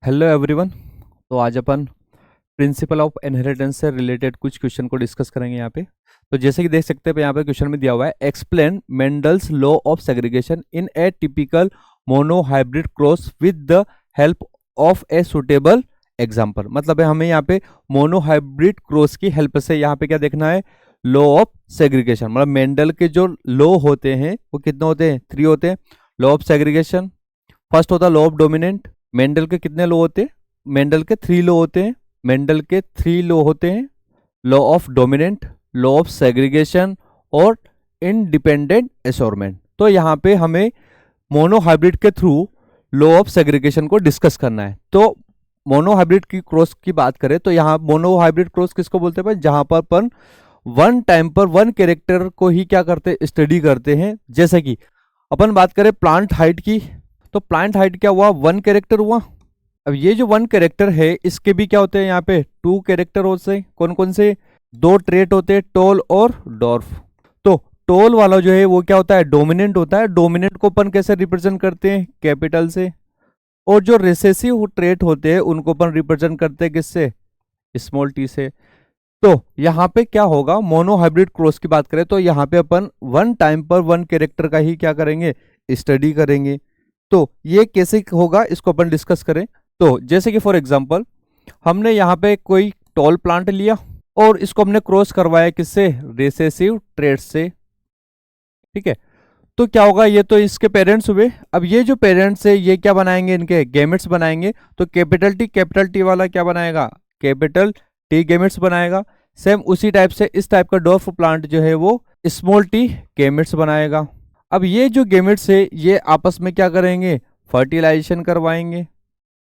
Hello everyone. तो आज अपन principle of inheritance से रिलेटेड कुछ क्वेश्चन को डिस्कस करेंगे यहाँ पे। तो जैसे कि देख सकते हैं यहाँ पे क्वेश्चन में दिया हुआ है, explain Mendel's law of segregation in A typical monohybrid cross with the help of a suitable example. मतलब है हमें यहाँ पे मोनोहाइब्रिड क्रॉस की हेल्प से यहाँ पे क्या देखना है, लॉ ऑफ सेग्रीगेशन। मतलब मेंडल के जो लॉ होते हैं वो कितने होते हैं, 3 होते हैं। लॉ ऑफ सेग्रीगेशन फर्स्ट होता है लॉ ऑफ डोमिनेंट। मेंडल के कितने लॉ होते हैं, मेंडल के 3 लॉ होते हैं। मेंडल के 3 लॉ होते हैं, law of dominant, law of segregation और इंडिपेंडेंट एशोरमेंट। तो यहाँ पे हमें मोनोहाइब्रिड के थ्रू लॉ ऑफ सेग्रीगेशन को डिस्कस करना है। तो मोनोहाइब्रिड की क्रॉस की बात करें तो यहाँ मोनोहाइब्रिड क्रॉस किसको बोलते हैं, जहां पर अपन वन टाइम पर वन कैरेक्टर को ही क्या करते, स्टडी करते हैं। जैसे कि अपन बात करें प्लांट हाइट की, तो प्लांट हाइट क्या हुआ, 1 कैरेक्टर हुआ। अब ये जो 1 कैरेक्टर है इसके भी क्या होते हैं, यहाँ पे 2 कैरेक्टर होते हैं। कौन कौन से, 2 ट्रेट होते हैं, टॉल और डॉर्फ। तो टॉल वाला जो है वो क्या होता है, डोमिनेंट होता है। डोमिनेंट को अपन कैसे रिप्रेजेंट करते हैं, कैपिटल से। और जो रिसेसिव ट्रेट होते हैं उनको अपन रिप्रेजेंट करते हैं किससे, स्मॉल टी से। तो यहाँ पे क्या होगा, मोनोहाइब्रिड क्रॉस की बात करें तो यहाँ पे अपन वन टाइम पर वन कैरेक्टर का ही क्या करेंगे, स्टडी करेंगे। तो ये कैसे होगा इसको अपन डिस्कस करें। तो जैसे कि फॉर एग्जांपल हमने यहाँ पे कोई टॉल प्लांट लिया और इसको हमने क्रॉस करवाया किससे, रिसेसिव ट्रेट से। ठीक है, तो क्या होगा, ये तो इसके पेरेंट्स हुए। अब ये जो पेरेंट्स है ये क्या बनाएंगे, इनके गैमेट्स बनाएंगे। तो कैपिटल टी वाला क्या बनाएगा, कैपिटल टी गैमेट्स बनाएगा। सेम उसी टाइप से इस टाइप का डॉर्फ प्लांट जो है वो स्मॉल टी गैमेट्स बनाएगा। अब ये जो गैमेट्स है ये आपस में क्या करेंगे, फर्टिलाइजेशन करवाएंगे।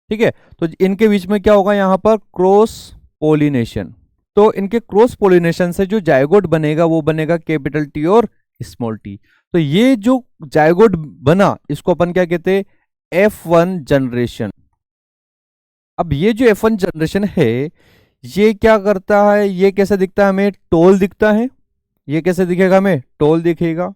ठीक है, तो इनके बीच में क्या होगा, यहाँ पर क्रॉस पोलिनेशन। तो इनके क्रॉस पोलिनेशन से जो जायगोट बनेगा वो बनेगा कैपिटल टी और स्मॉल टी। तो ये जो जायगोट बना इसको अपन क्या कहते हैं, F1 जनरेशन। अब ये जो F1 जनरेशन है ये क्या करता है, ये कैसे दिखता है, हमें टोल दिखता है। ये कैसे दिखेगा, हमें टोल दिखेगा।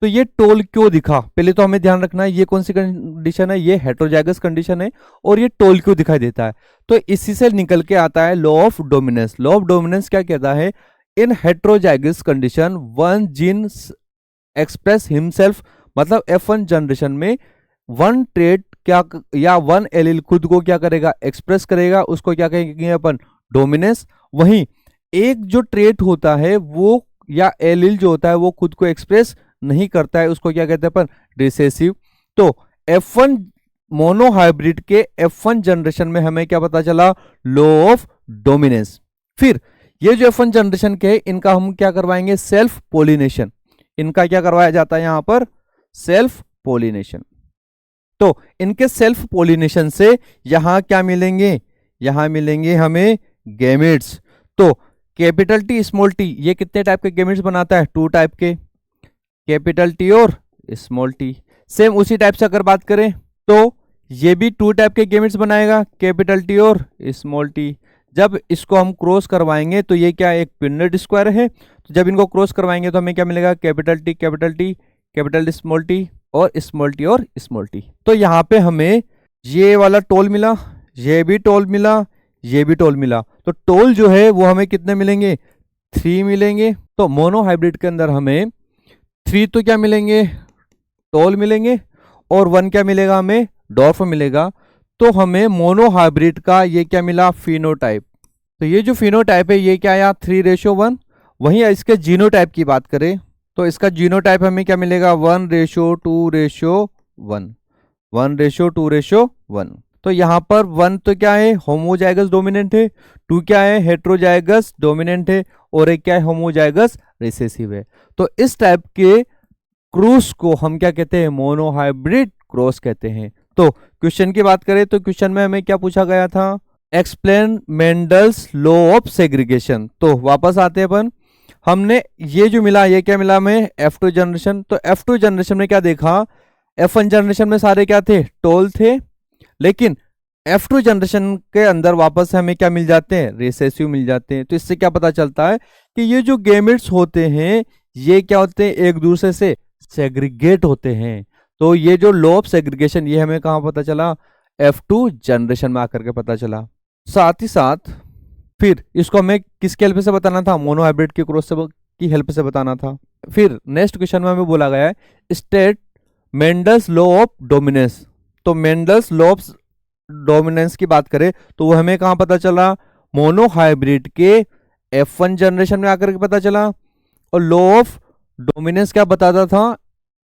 तो ये टोल क्यों दिखा, पहले तो हमें ध्यान रखना है ये कौन सी कंडीशन है, ये हेट्रोजाइगस कंडीशन है। और ये टोल क्यों दिखाई देता है, तो इसी से निकल के आता है law of dominance. Law of dominance क्या कहता है, इन heterozygous condition one gene express himself. मतलब F1 जनरेशन में वन ट्रेट क्या या वन एलील खुद को क्या करेगा, एक्सप्रेस करेगा। उसको क्या कहेंगे अपन, डोमिनेंस। वहीं एक जो ट्रेट होता है वो या एलील जो होता है वो खुद को एक्सप्रेस नहीं करता है, उसको क्या कहते हैं अपन, रिसेसिव। तो F1 मोनोहाइब्रिड के F1 जनरेशन में हमें क्या पता चला, लॉ ऑफ डोमिनेंस। फिर ये जो F1 जनरेशन के इनका हम क्या करवाएंगे, सेल्फ पोलिनेशन। इनका क्या करवाया जाता है यहाँ पर, सेल्फ पोलिनेशन। तो इनके सेल्फ पोलिनेशन से यहां क्या मिलेंगे, यहां मिलेंगे हमें गैमेट्स। तो कैपिटल टी स्मॉल टी ये कितने टाइप के गैमेट्स बनाता है, 2 टाइप के, कैपिटल टी और स्मॉल टी। सेम उसी टाइप से अगर बात करें तो ये भी 2 टाइप के गैमेट्स बनाएगा, कैपिटल टी और स्मॉल टी। जब इसको हम क्रॉस करवाएंगे तो ये क्या, एक पिनेट स्क्वायर है। तो जब इनको क्रॉस करवाएंगे तो हमें क्या मिलेगा, capital T capital T, capital small T और स्मॉल टी और स्मॉल टी। तो यहाँ पे हमें ये वाला टोल मिला, ये भी टोल मिला, ये भी टोल मिला। तो टोल जो है वो हमें कितने मिलेंगे, 3 मिलेंगे। तो मोनोहाइब्रिड के अंदर हमें 3 तो क्या मिलेंगे, टोल मिलेंगे, और 1 क्या मिलेगा, हमें डॉर्फ मिलेगा। तो हमें मोनोहाइब्रिड का ये क्या मिला, फिनोटाइप। तो ये जो फिनोटाइप है ये क्या आया, 3:1। वहीं इसके जीनोटाइप की बात करें तो इसका जीनोटाइप हमें क्या मिलेगा, 1:2:1, 1:2:1। तो यहाँ पर 1 तो क्या है, होमोजाइगस डोमिनेंट है। 2 क्या है, हेट्रोजाइगस डोमिनेंट है। और एक क्या है, होमोजाइगस रिसेसिव है। तो इस टाइप के क्रॉस को हम क्या कहते हैं, मोनोहाइब्रिड क्रॉस कहते हैं। तो क्वेश्चन की बात करें तो क्वेश्चन में हमें क्या पूछा गया था, explain Mendel's law of segregation. तो वापस आते हैं अपन, हमने ये जो मिला ये क्या मिला हमें, F2 जनरेशन। तो F2 जनरेशन में क्या देखा, F1 जनरेशन में सारे क्या थे, टोल थे। लेकिन F2 जनरेशन के अंदर वापस से हमें क्या मिल जाते हैं, रिसेसिव मिल जाते हैं। तो इससे क्या पता चलता है कि ये जो गैमेट्स होते हैं ये क्या होते हैं, एक दूसरे से सेग्रीगेट होते हैं। तो ये जो लॉ ऑफ सेग्रीगेशन ये हमें कहाँ पता चला, F2 जनरेशन में आकर के पता चला। साथ ही साथ फिर इसको हमें किसकी हेल्प से बताना था, मोनो हाइब्रिड के क्रॉस की हेल्प से बताना था। फिर नेक्स्ट क्वेश्चन में हमें बोला गया है state Mendel's law of dominance. तो मेंडल्स लॉ ऑफ डोमिनेंस की बात करें तो वो हमें कहां पता चला, मोनो हाइब्रिड के F1 जनरेशन में आकर के पता चला। और लॉ ऑफ डोमिनेंस क्या बताता था,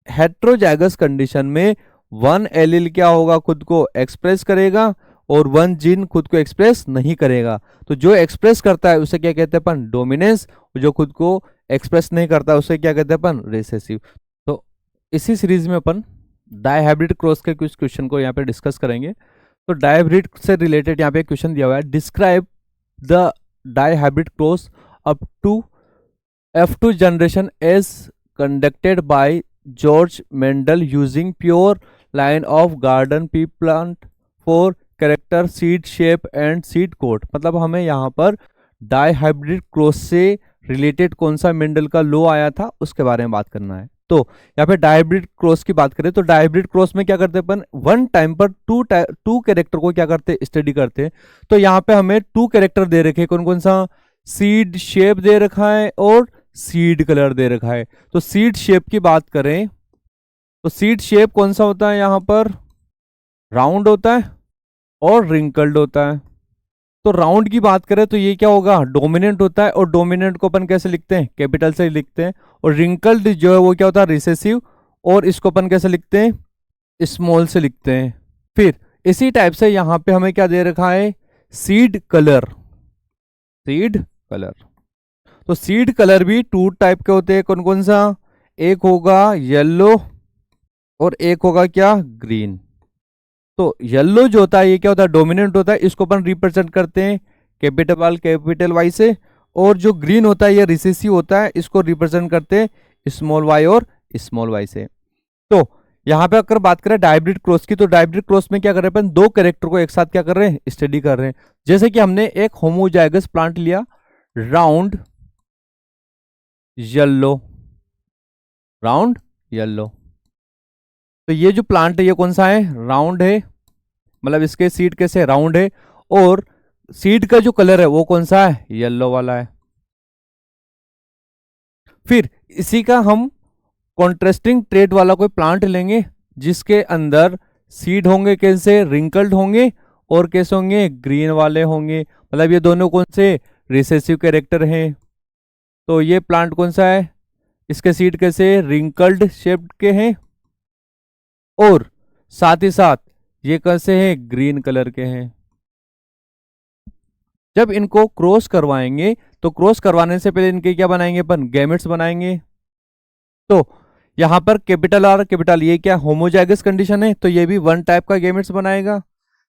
हेट्रोजाइगस कंडीशन में वन एलील क्या होगा, खुद को एक्सप्रेस करेगा और वन जीन खुद को एक्सप्रेस नहीं करेगा। तो जो एक्सप्रेस करता है उसे क्या कहते हैं अपन, डोमिनेंस। जो खुद को एक्सप्रेस नहीं करता उसे क्या कहते हैं अपन, रिसेसिव। तो इसी सीरीज में अपन डायहाइब्रिड क्रॉस के कुछ क्वेश्चन को यहाँ पे डिस्कस करेंगे। तो डायहाइब्रिड से रिलेटेड यहाँ पे क्वेश्चन दिया हुआ है, describe the dihybrid cross up to F2 generation as conducted by George Mendel using pure line of garden pea plant for character seed shape and seed coat. मतलब हमें यहाँ पर डायहाइब्रिड क्रॉस से रिलेटेड कौन सा मेंडल का law आया था उसके बारे में बात करना है। तो यहाँ पे डायहाइब्रिड क्रॉस की बात करें तो डायहाइब्रिड क्रॉस में क्या करते हैं अपन, वन टाइम पर टू कैरेक्टर को क्या करते हैं, स्टडी करते हैं। तो यहाँ पे हमें टू कैरेक्टर दे रखे, कौन कौन सा, सीड शेप दे रखा है और सीड कलर दे रखा है। तो सीड शेप की बात करें तो सीड शेप कौन सा होता है, यहाँ पर राउंड होता है और रिंकल्ड होता है। तो राउंड की बात करें तो ये क्या होगा, डोमिनेंट होता है और डोमिनेंट को अपन कैसे लिखते हैं, कैपिटल से लिखते हैं। और रिंकल्ड जो है वो क्या होता है, रिसेसिव, और इसको अपन कैसे लिखते हैं, स्मॉल से लिखते हैं। फिर इसी टाइप से यहां पे हमें क्या दे रखा है, सीड कलर। सीड कलर, तो सीड कलर भी टू टाइप के होते हैं, कौन कौन सा, एक होगा येलो और एक होगा क्या, ग्रीन। तो येलो जो होता है ये क्या होता है, डोमिनेंट होता है, इसको अपन रिप्रेजेंट करते हैं कैपिटल वाई से। और जो ग्रीन होता है ये रिसेसिव होता है, इसको रिप्रेजेंट करते हैं स्मॉल वाई और स्मॉल वाई से। तो यहाँ पे अगर बात करें डायहाइब्रिड क्रॉस की, तो डायहाइब्रिड क्रॉस में क्या कर रहे हैं अपन, दो कैरेक्टर को एक साथ क्या कर रहे हैं, स्टडी कर रहे हैं। जैसे कि हमने एक होमोजाइगस प्लांट लिया, राउंड येलो, राउंड येलो। तो ये जो प्लांट है ये कौन सा है, राउंड है, मतलब इसके सीड कैसे राउंड है, और सीड का जो कलर है वो कौन सा है, येलो वाला है। फिर इसी का हम कॉन्ट्रास्टिंग ट्रेड वाला कोई प्लांट लेंगे जिसके अंदर सीड होंगे कैसे, रिंकल्ड होंगे, और कैसे होंगे, ग्रीन वाले होंगे। मतलब ये दोनों कौन से, रिसेसिव कैरेक्टर हैं। तो ये प्लांट कौन सा है, इसके सीड कैसे, रिंकल्ड शेप्ड के हैं, और साथ ही साथ ये कैसे हैं, ग्रीन कलर के हैं। जब इनको क्रॉस करवाएंगे तो क्रॉस करवाने से पहले इनके क्या बनाएंगे अपन, गैमेट्स बनाएंगे। तो यहां पर कैपिटल आर कैपिटल, ये क्या होमोजाइगस कंडीशन है, तो ये भी वन टाइप का गैमेट्स बनाएगा।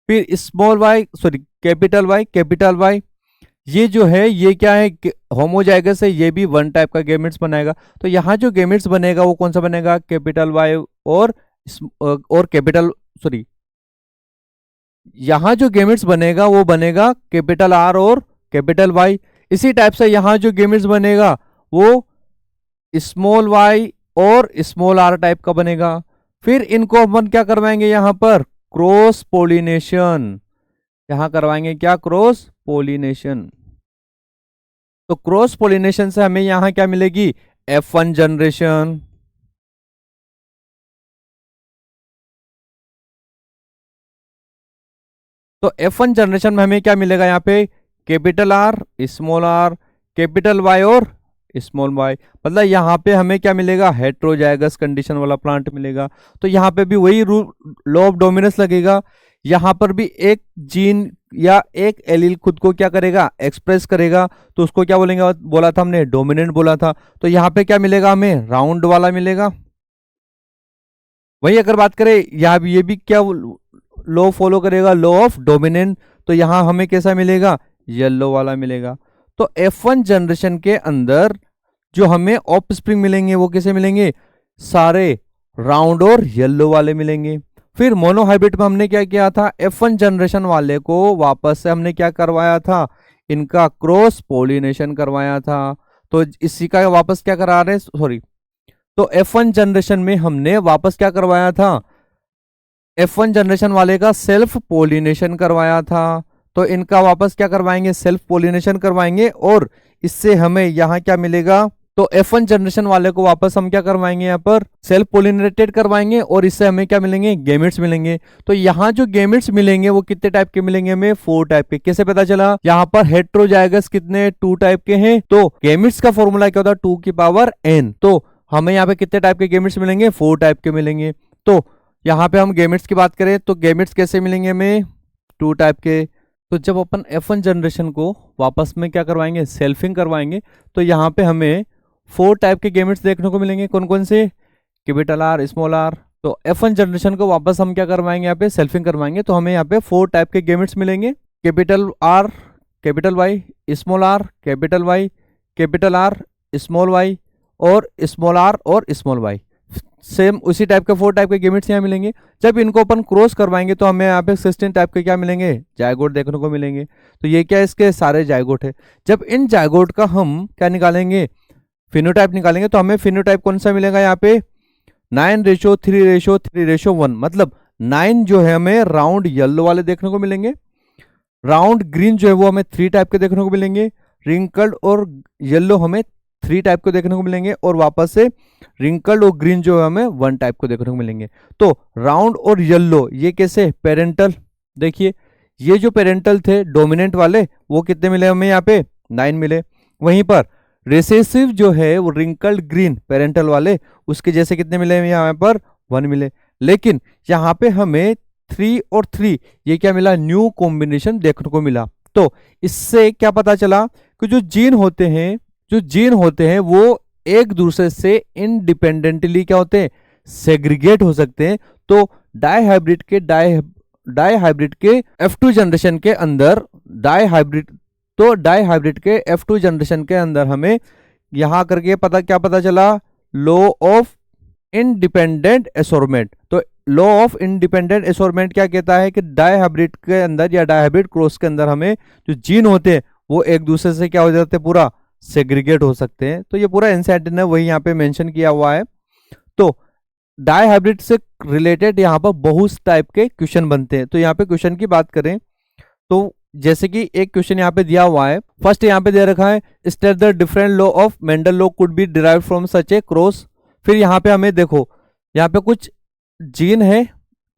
फिर small Y sorry capital Y ये जो है ये क्या है, होमोजाइगस है, ये भी वन टाइप का गैमेट्स बनाएगा। तो यहाँ जो गैमेट्स बनेगा वो कौन सा बनेगा, कैपिटल वाई और कैपिटल सॉरी यहां जो गैमेट्स बनेगा वो बनेगा कैपिटल आर और कैपिटल वाई। इसी टाइप से यहां जो गैमेट्स बनेगा वो स्मॉल वाई और स्मॉल आर टाइप का बनेगा। फिर इनको अपन क्या करवाएंगे, यहां पर क्रॉस पोलिनेशन, यहां करवाएंगे क्या, क्रॉस पोलिनेशन। तो क्रॉस पोलिनेशन से हमें यहां क्या मिलेगी, F1 जनरेशन। तो F1 जनरेशन में हमें क्या मिलेगा, यहाँ पे capital R, small R, capital Y और स्मॉल वाई। मतलब यहाँ पे हमें क्या मिलेगा, हेट्रोजाइगस कंडीशन वाला प्लांट मिलेगा। तो यहाँ पे भी वही लॉ ऑफ डोमिनेंस लगेगा। यहाँ पर भी एक जीन या एक एलील खुद को क्या करेगा, एक्सप्रेस करेगा, तो उसको क्या बोलेंगे, बोला था हमने डोमिनेंट बोला था। तो यहाँ पे क्या मिलेगा हमें, राउंड वाला मिलेगा। वही अगर बात करें यहाँ भी, ये भी क्या लॉ फॉलो करेगा, लॉ ऑफ डोमिनेंट। तो यहां हमें कैसा मिलेगा, येलो वाला मिलेगा। तो F1 जनरेशन के अंदर जो हमें ऑफस्प्रिंग मिलेंगे वो कैसे मिलेंगे, सारे राउंड और येलो वाले मिलेंगे। फिर मोनोहाइब्रिड में हमने क्या किया था, F1 जनरेशन वाले को वापस से हमने क्या करवाया था, इनका क्रॉस पोलिनेशन करवाया था। तो इसी का वापस क्या करा रहे, सॉरी, तो F1 जनरेशन में हमने वापस क्या करवाया था, F1 जनरेशन वाले का सेल्फ पोलिनेशन करवाया था, तो इनका वापस क्या करवाएंगे, सेल्फ पोलिनेशन करवाएंगे, और इससे हमें यहाँ क्या मिलेगा, तो F1 जनरेशन वाले को वापस हम क्या करवाएंगे, यहाँ पर सेल्फ पोलिनेटेड करवाएंगे, और इससे हमें क्या मिलेंगे, गेमिट्स मिलेंगे। तो यहाँ जो गेमिट्स मिलेंगे वो कितने टाइप के मिलेंगे हमें, 4 टाइप के। कैसे पता चला, यहाँ पर हेट्रोजाइगस कितने 2 टाइप के हैं, तो गेमिट्स का फॉर्मूला क्या होता है, 2 की पावर n। तो हमें यहाँ पे कितने टाइप के गेमिट्स मिलेंगे, 4 टाइप के मिलेंगे। तो यहाँ पे हम गेमिट्स की बात करें तो गेमिट्स कैसे मिलेंगे हमें, 2 टाइप के। तो जब अपन F1 जनरेशन को वापस में क्या करवाएंगे, सेल्फिंग करवाएंगे, तो यहाँ पे हमें 4 टाइप के गेमिट्स देखने को मिलेंगे। कौन कौन से, कैपिटल आर, स्मॉल आर। तो F1 जनरेशन को वापस हम क्या करवाएंगे, यहाँ पे सेल्फिंग करवाएंगे, तो हमें यहाँ पे 4 टाइप के गेमिट्स मिलेंगे। Capital R, capital Y, small R, capital Y, capital R, small Y, और स्मॉल आर और स्मॉल वाई। सेम उसी टाइप के 4 टाइप के गेमिट्स यहाँ मिलेंगे। जब इनको अपन क्रॉस करवाएंगे तो हमें यहाँ पे 16 टाइप के क्या मिलेंगे, जायगोट देखने को मिलेंगे। तो ये क्या है, इसके सारे जायगोट है। जब इन जायगोट का हम क्या निकालेंगे, फिनोटाइप निकालेंगे, तो हमें फिनोटाइप कौन सा मिलेगा, यहाँ पे 9:3:3:1, मतलब 9 जो है हमें राउंड येलो वाले देखने को मिलेंगे, राउंड ग्रीन जो है वो हमें 3 टाइप के देखने को मिलेंगे, रिंकल्ड और येलो हमें 3 टाइप को देखने को मिलेंगे, और वापस से रिंकल्ड और ग्रीन जो है हमें 1 टाइप को देखने को मिलेंगे। तो राउंड और येलो ये कैसे, पेरेंटल। देखिए ये जो पेरेंटल थे डोमिनेंट वाले वो कितने मिले हमें, यहाँ पे 9 मिले। वहीं पर रिसेसिव जो है वो रिंकल्ड ग्रीन पेरेंटल वाले, उसके जैसे कितने मिले यहाँ पर, 1 मिले। लेकिन यहाँ पे हमें 3 और 3 ये क्या मिला, न्यू कॉम्बिनेशन देखने को मिला। तो इससे क्या पता चला कि जो जीन होते हैं वो एक दूसरे से इंडिपेंडेंटली क्या होते हैं, सेग्रीगेट हो सकते हैं। तो डाईहाइब्रिड के F2 जनरेशन के अंदर डाईहाइब्रिड के F2 जनरेशन के अंदर हमें यहां करके क्या पता चला, लॉ ऑफ इंडिपेंडेंट एसोर्टमेंट। तो लॉ ऑफ इंडिपेंडेंट एसोर्टमेंट क्या कहता है कि डाईहाइब्रिड के अंदर या डाईहाइब्रिड क्रॉस के अंदर हमें जो जीन होते हैं वो एक दूसरे से क्या हो जाते हैं, पूरा सेग्रीगेट हो सकते हैं। तो ये पूरा इंसाइट ने वही यहाँ पे मेंशन किया हुआ है। तो डाईहाइब्रिड से रिलेटेड यहाँ पर बहुत टाइप के क्वेश्चन बनते हैं। तो यहाँ पे क्वेश्चन की बात करें तो जैसे कि एक क्वेश्चन यहाँ पे दिया हुआ है, फर्स्ट यहाँ पे दे रखा है state the different law of Mendel law could be derive from such A cross. फिर यहाँ पे हमें देखो, यहाँ पे कुछ जीन है,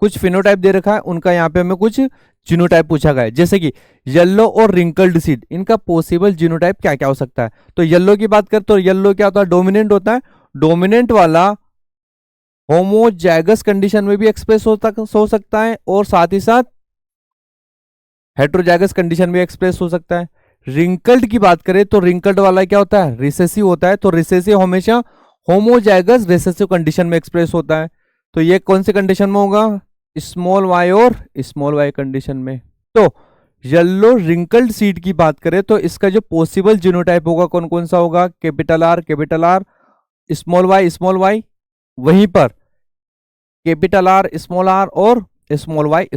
कुछ फिनोटाइप दे रखा है, उनका यहाँ पे हमें कुछ जीनोटाइप पूछा गया है। जैसे कि येलो और रिंकल्ड सीड, इनका पॉसिबल जीनोटाइप क्या क्या हो सकता है। तो येलो की बात करें तो येलो क्या होता है, डोमिनेंट होता है। डोमिनेंट वाला होमोजाइगस कंडीशन में भी एक्सप्रेस हो सकता है, और साथ ही साथ हेट्रोजाइगस कंडीशन में एक्सप्रेस हो सकता है। रिंकल्ड की बात करें तो रिंकल्ड वाला क्या होता है, रिसेसिव होता है। तो रिसेसिव हमेशा होमोजाइगस रिसेसिव कंडीशन में एक्सप्रेस होता है। तो ये कौन से कंडीशन में होगा, स्मॉल वाई और स्मॉल वाई कंडीशन में। तो येलो रिंकल्ड सीड की बात करें तो इसका जो पॉसिबल जीनोटाइप होगा कौन कौन सा होगा, कैपिटल आर, स्मॉल वाई। वहीं पर कैपिटल आर और स्मॉल वाई,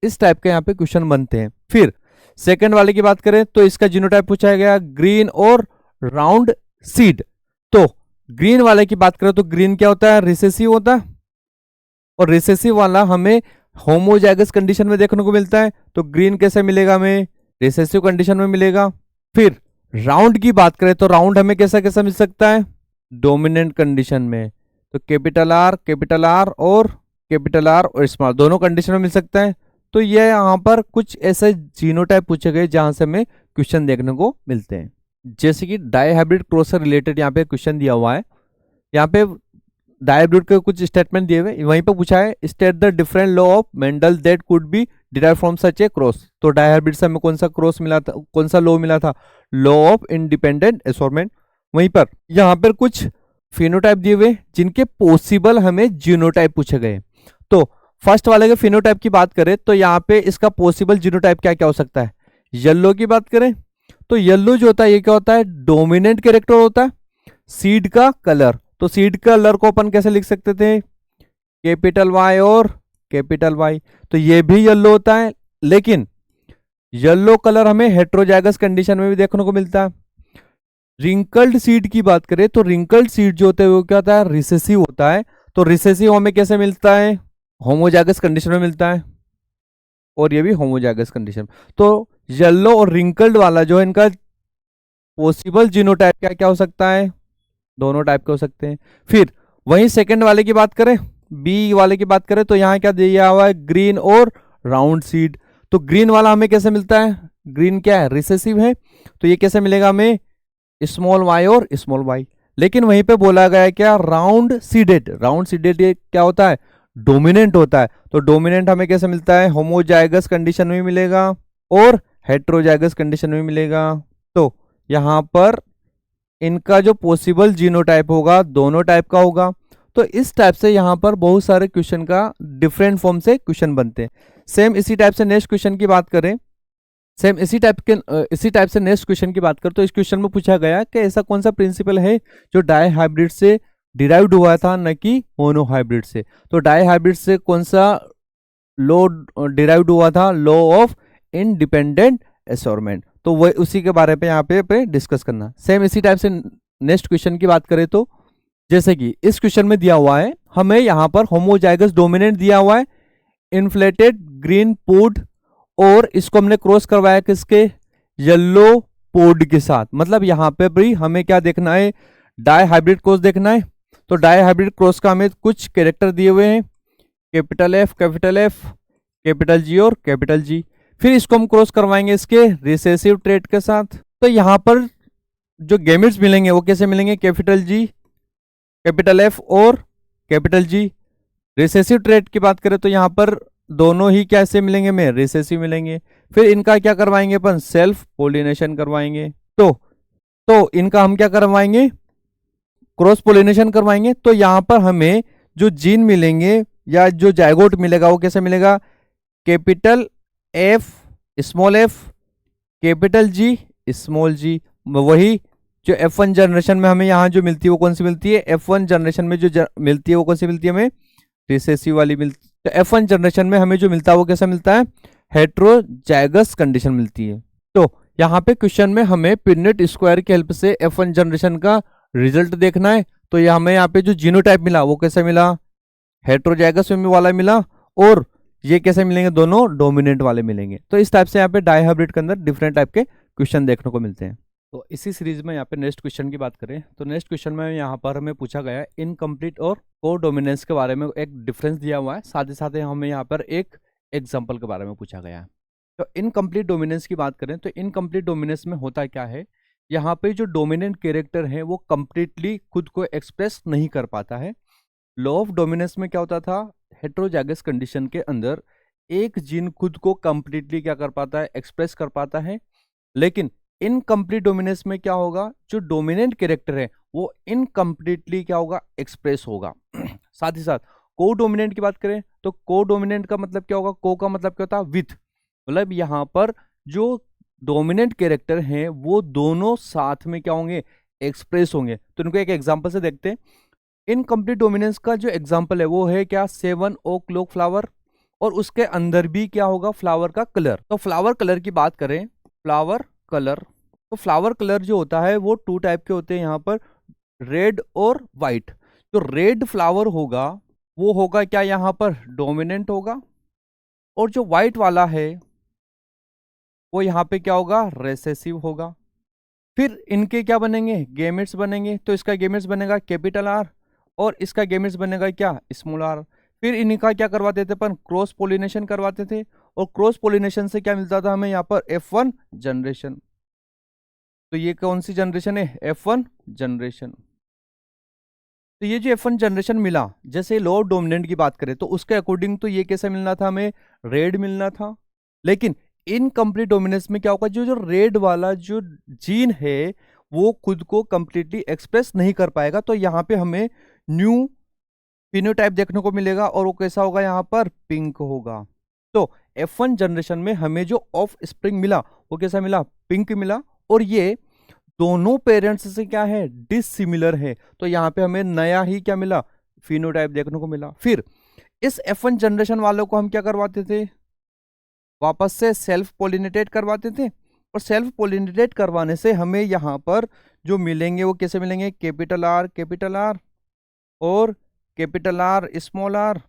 इस टाइप के यहाँ पे क्वेश्चन बनते हैं। फिर सेकंड वाले की बात करें तो इसका जीनोटाइप पूछा गया ग्रीन और राउंड सीड। तो ग्रीन वाले की बात करें तो ग्रीन क्या होता है, रिसेसिव होता है, और रिसेसिव वाला हमें होमोजाइगस कंडीशन में देखने को मिलता है। तो ग्रीन कैसे मिलेगा, हमें रिसेसिव कंडीशन में मिलेगा। फिर राउंड की बात करें तो राउंड हमें कैसा कैसा मिल सकता है, डोमिनेंट कंडीशन में। तो कैपिटल आर और स्मॉल दोनों कंडीशन में मिल सकता है। तो ये यहाँ पर कुछ ऐसे जीनोटाइप पूछे गए जहां से हमें क्वेश्चन देखने को मिलते हैं। जैसे कि डाईहाइब्रिड क्रॉस से रिलेटेड यहाँ पे क्वेश्चन दिया हुआ है। यहाँ पे डाईहाइब्रिड के कुछ स्टेटमेंट दिए हुए, वहीं पे पूछा है state the different law of Mendel that could be derive from such A cross. तो डाईहाइब्रिड से हमें कौन सा क्रॉस मिला था, कौन सा लॉ मिला था, लॉ ऑफ इंडिपेंडेंट एसोर्टमेंट। वहीं पर यहाँ पर कुछ फिनोटाइप दिए हुए जिनके पॉसिबल हमें जीनोटाइप पूछे गए। तो फर्स्ट वाले के फिनोटाइप की बात करें तो यहाँ पे इसका पॉसिबल जीनोटाइप क्या क्या हो सकता है। येलो की बात करें तो येलो जो होता है ये क्या होता है, डोमिनेंट कैरेक्टर होता है। सीड का कलर, तो सीड कलर को अपन कैसे लिख सकते थे, कैपिटल वाई और कैपिटल वाई। तो ये भी येलो होता है, लेकिन येलो कलर हमें हेट्रोजाइगस कंडीशन में भी देखने को मिलता है। रिंकल्ड सीड की बात करें तो रिंकल्ड सीड जो होता है वो क्या होता है, रिसेसिव होता है। तो रिसेसिव हमें कैसे मिलता है, होमोजाइगस कंडीशन में मिलता है और ये भी होमोजाइगस कंडीशन। तो येलो और रिंकल्ड वाला जो है इनका पॉसिबल जीनोटाइप क्या क्या हो सकता है, दोनों टाइप के हो सकते हैं। फिर वहीं सेकंड वाले की बात करें, बी वाले की बात करें, तो यहाँ क्या दिया हुआ है, ग्रीन और राउंड सीड। तो ग्रीन वाला हमें कैसे मिलता है, ग्रीन क्या है, रिसेसिव है, तो ये कैसे मिलेगा हमें, स्मॉल वाई और स्मॉल वाई। लेकिन वहीं पे बोला गया है क्या, राउंड सीडेड, राउंड सीडेड ये क्या होता है, डोमिनेंट होता है। तो डोमिनेंट हमें कैसे मिलता है, होमोजाइगस कंडीशन में मिलेगा और हेट्रोजाइगस कंडीशन में मिलेगा। तो यहां पर इनका जो पॉसिबल जीनोटाइप होगा दोनों टाइप का होगा। तो इस टाइप से यहाँ पर बहुत सारे क्वेश्चन का डिफरेंट फॉर्म से क्वेश्चन बनते हैं। सेम इसी टाइप से नेक्स्ट क्वेश्चन की बात करें, सेम इसी टाइप से नेक्स्ट क्वेश्चन की बात करें, तो इस क्वेश्चन में पूछा गया कि ऐसा कौन सा प्रिंसिपल है जो डाई हाइब्रिड से डिराइव्ड हुआ था न कि मोनो हाइब्रिड से। तो डाई हाइब्रिड से कौन सा लॉ डिराइव्ड हुआ था, लॉ ऑफ इंडिपेंडेंट एसोरमेंट। तो वही उसी के बारे में यहाँ पे डिस्कस करना। सेम इसी टाइप से नेक्स्ट क्वेश्चन की बात करें, तो जैसे कि इस क्वेश्चन में दिया हुआ है, हमें यहाँ पर होमोजाइगस डोमिनेंट दिया हुआ है, इन्फ्लेटेड ग्रीन पोड, और इसको हमने क्रॉस करवाया किसके, येलो पोड के साथ। मतलब यहाँ पे भी हमें क्या देखना है, डाई हाइब्रिड क्रॉस देखना है। तो डाई हाइब्रिड क्रॉस का हमें कुछ कैरेक्टर दिए हुए हैं, कैपिटल एफ, कैपिटल जी और कैपिटल जी। फिर इसको हम क्रॉस करवाएंगे इसके रिसेसिव ट्रेट के साथ। तो यहाँ पर जो गैमेट्स मिलेंगे वो कैसे मिलेंगे, कैपिटल जी, कैपिटल एफ और कैपिटल जी। रिसेसिव ट्रेट की बात करें तो यहाँ पर दोनों ही कैसे मिलेंगे, में रिसेसिव मिलेंगे। फिर इनका क्या करवाएंगे अपन, सेल्फ पोलिनेशन करवाएंगे। तो इनका हम क्या करवाएंगे, क्रॉस पोलिनेशन करवाएंगे। तो यहाँ पर हमें जो जीन मिलेंगे या जो जायगोट मिलेगा वो कैसे मिलेगा, capital F, small f, capital G, small g. वही जो F1 जनरेशन में हमें यहाँ जो मिलती है वो कौन सी मिलती है, F1 जनरेशन में जो मिलती है वो कौन सी मिलती है, हमें रिसेसिव वाली मिलती है। तो F1 जनरेशन में हमें जो मिलता है वो कैसा मिलता है, हेट्रोजाइगस कंडीशन मिलती है। तो यहाँ पे क्वेश्चन में हमें पिनेट स्क्वायर की हेल्प से F1 जनरेशन का रिजल्ट देखना है। तो ये हमें यहाँ पे जो जीनोटाइप मिला वो कैसे मिला, हेट्रोजाइगस में वाला मिला, और ये कैसे मिलेंगे, दोनों डोमिनेंट वाले मिलेंगे। तो इस टाइप से यहाँ पे डाई हाइब्रिड के अंदर डिफरेंट टाइप के क्वेश्चन देखने को मिलते हैं। तो इसी सीरीज में यहाँ पे नेक्स्ट क्वेश्चन की बात करें, तो नेक्स्ट क्वेश्चन में यहाँ पर हमें पूछा गया है इनकम्प्लीट और को डोमिनेंस के बारे में एक डिफरेंस दिया हुआ है, साथ ही साथ हमें यहाँ पर एक एग्जाम्पल के बारे में पूछा गया है। तो इनकम्प्लीट डोमिनेंस की बात करें तो इनकम्प्लीट डोमिनेंस में होता क्या है, यहाँ पे जो डोमिनेंट कैरेक्टर है वो कंप्लीटली खुद को एक्सप्रेस नहीं कर पाता है। लॉ ऑफ डोमिनेंस में क्या होता था, हेट्रोजाइगस कंडीशन के अंदर एक जीन खुद को कंप्लीटली क्या कर पाता है, एक्सप्रेस कर पाता है। लेकिन इनकम्प्लीट डोमिनेंस में क्या होगा, जो डोमिनेंट कैरेक्टर है वो इनकम्प्लीटली क्या होगा, एक्सप्रेस होगा। साथ ही साथ को डोमिनेंट की बात करें तो को डोमिनेंट का मतलब क्या होगा, को का मतलब क्या होता है, विथ। मतलब यहाँ पर जो डोमिनेंट कैरेक्टर हैं वो दोनों साथ में क्या होंगे, एक्सप्रेस होंगे। तो इनको एक एग्जांपल से देखते हैं। इनकम्प्लीट डोमिनेंस का जो एग्जांपल है वो है क्या, 7 ओ क्लॉक फ्लावर, और उसके अंदर भी क्या होगा, फ्लावर का कलर। तो फ्लावर कलर की बात करें, फ्लावर कलर, तो फ्लावर कलर जो होता है वो 2 टाइप के होते हैं यहाँ पर, रेड और वाइट। जो रेड फ्लावर होगा वो होगा क्या, यहाँ पर डोमिनेंट होगा, और जो व्हाइट वाला है वो यहाँ पे क्या होगा, रेसेसिव होगा। फिर इनके क्या बनेंगे, गेमेट्स बनेंगे। तो इसका गेमेट्स बनेगा कैपिटल आर, और इसका गेमेट्स बनेगा क्या, स्मॉल आर। फिर इनका क्या करवाते थे अपन, क्रॉस पोलिनेशन करवाते थे, और क्रॉस पोलिनेशन से क्या मिलता था हमें यहाँ पर, F1 जनरेशन। तो ये कौन सी जनरेशन है, F1 जनरेशन। तो ये जो F1 जनरेशन मिला, जैसे लॉ डोमिनेंट की बात करें तो उसके अकॉर्डिंग तो ये कैसे मिलना था, हमें रेड मिलना था। लेकिन इनकम्प्लीट डोमिनेंस में क्या होगा, जो जो रेड वाला जो जीन है वो खुद को कंप्लीटली एक्सप्रेस नहीं कर पाएगा। तो यहाँ पे हमें न्यू फिनोटाइप देखने को मिलेगा, और वो कैसा होगा, यहाँ पर पिंक होगा। तो F1 जनरेशन में हमें जो ऑफ स्प्रिंग मिला वो कैसा मिला, पिंक मिला, और ये दोनों पेरेंट्स से क्या है, डिसिमिलर है। तो यहाँ पे हमें नया ही क्या मिला, फिनोटाइप देखने को मिला। फिर इस F1 जनरेशन वालों को हम क्या करवाते थे, वापस से सेल्फ पोलिनेटेट करवाते थे, और सेल्फ पोलिनेटेट करवाने से हमें यहाँ पर जो मिलेंगे वो कैसे मिलेंगे, कैपिटल आर और कैपिटल आर,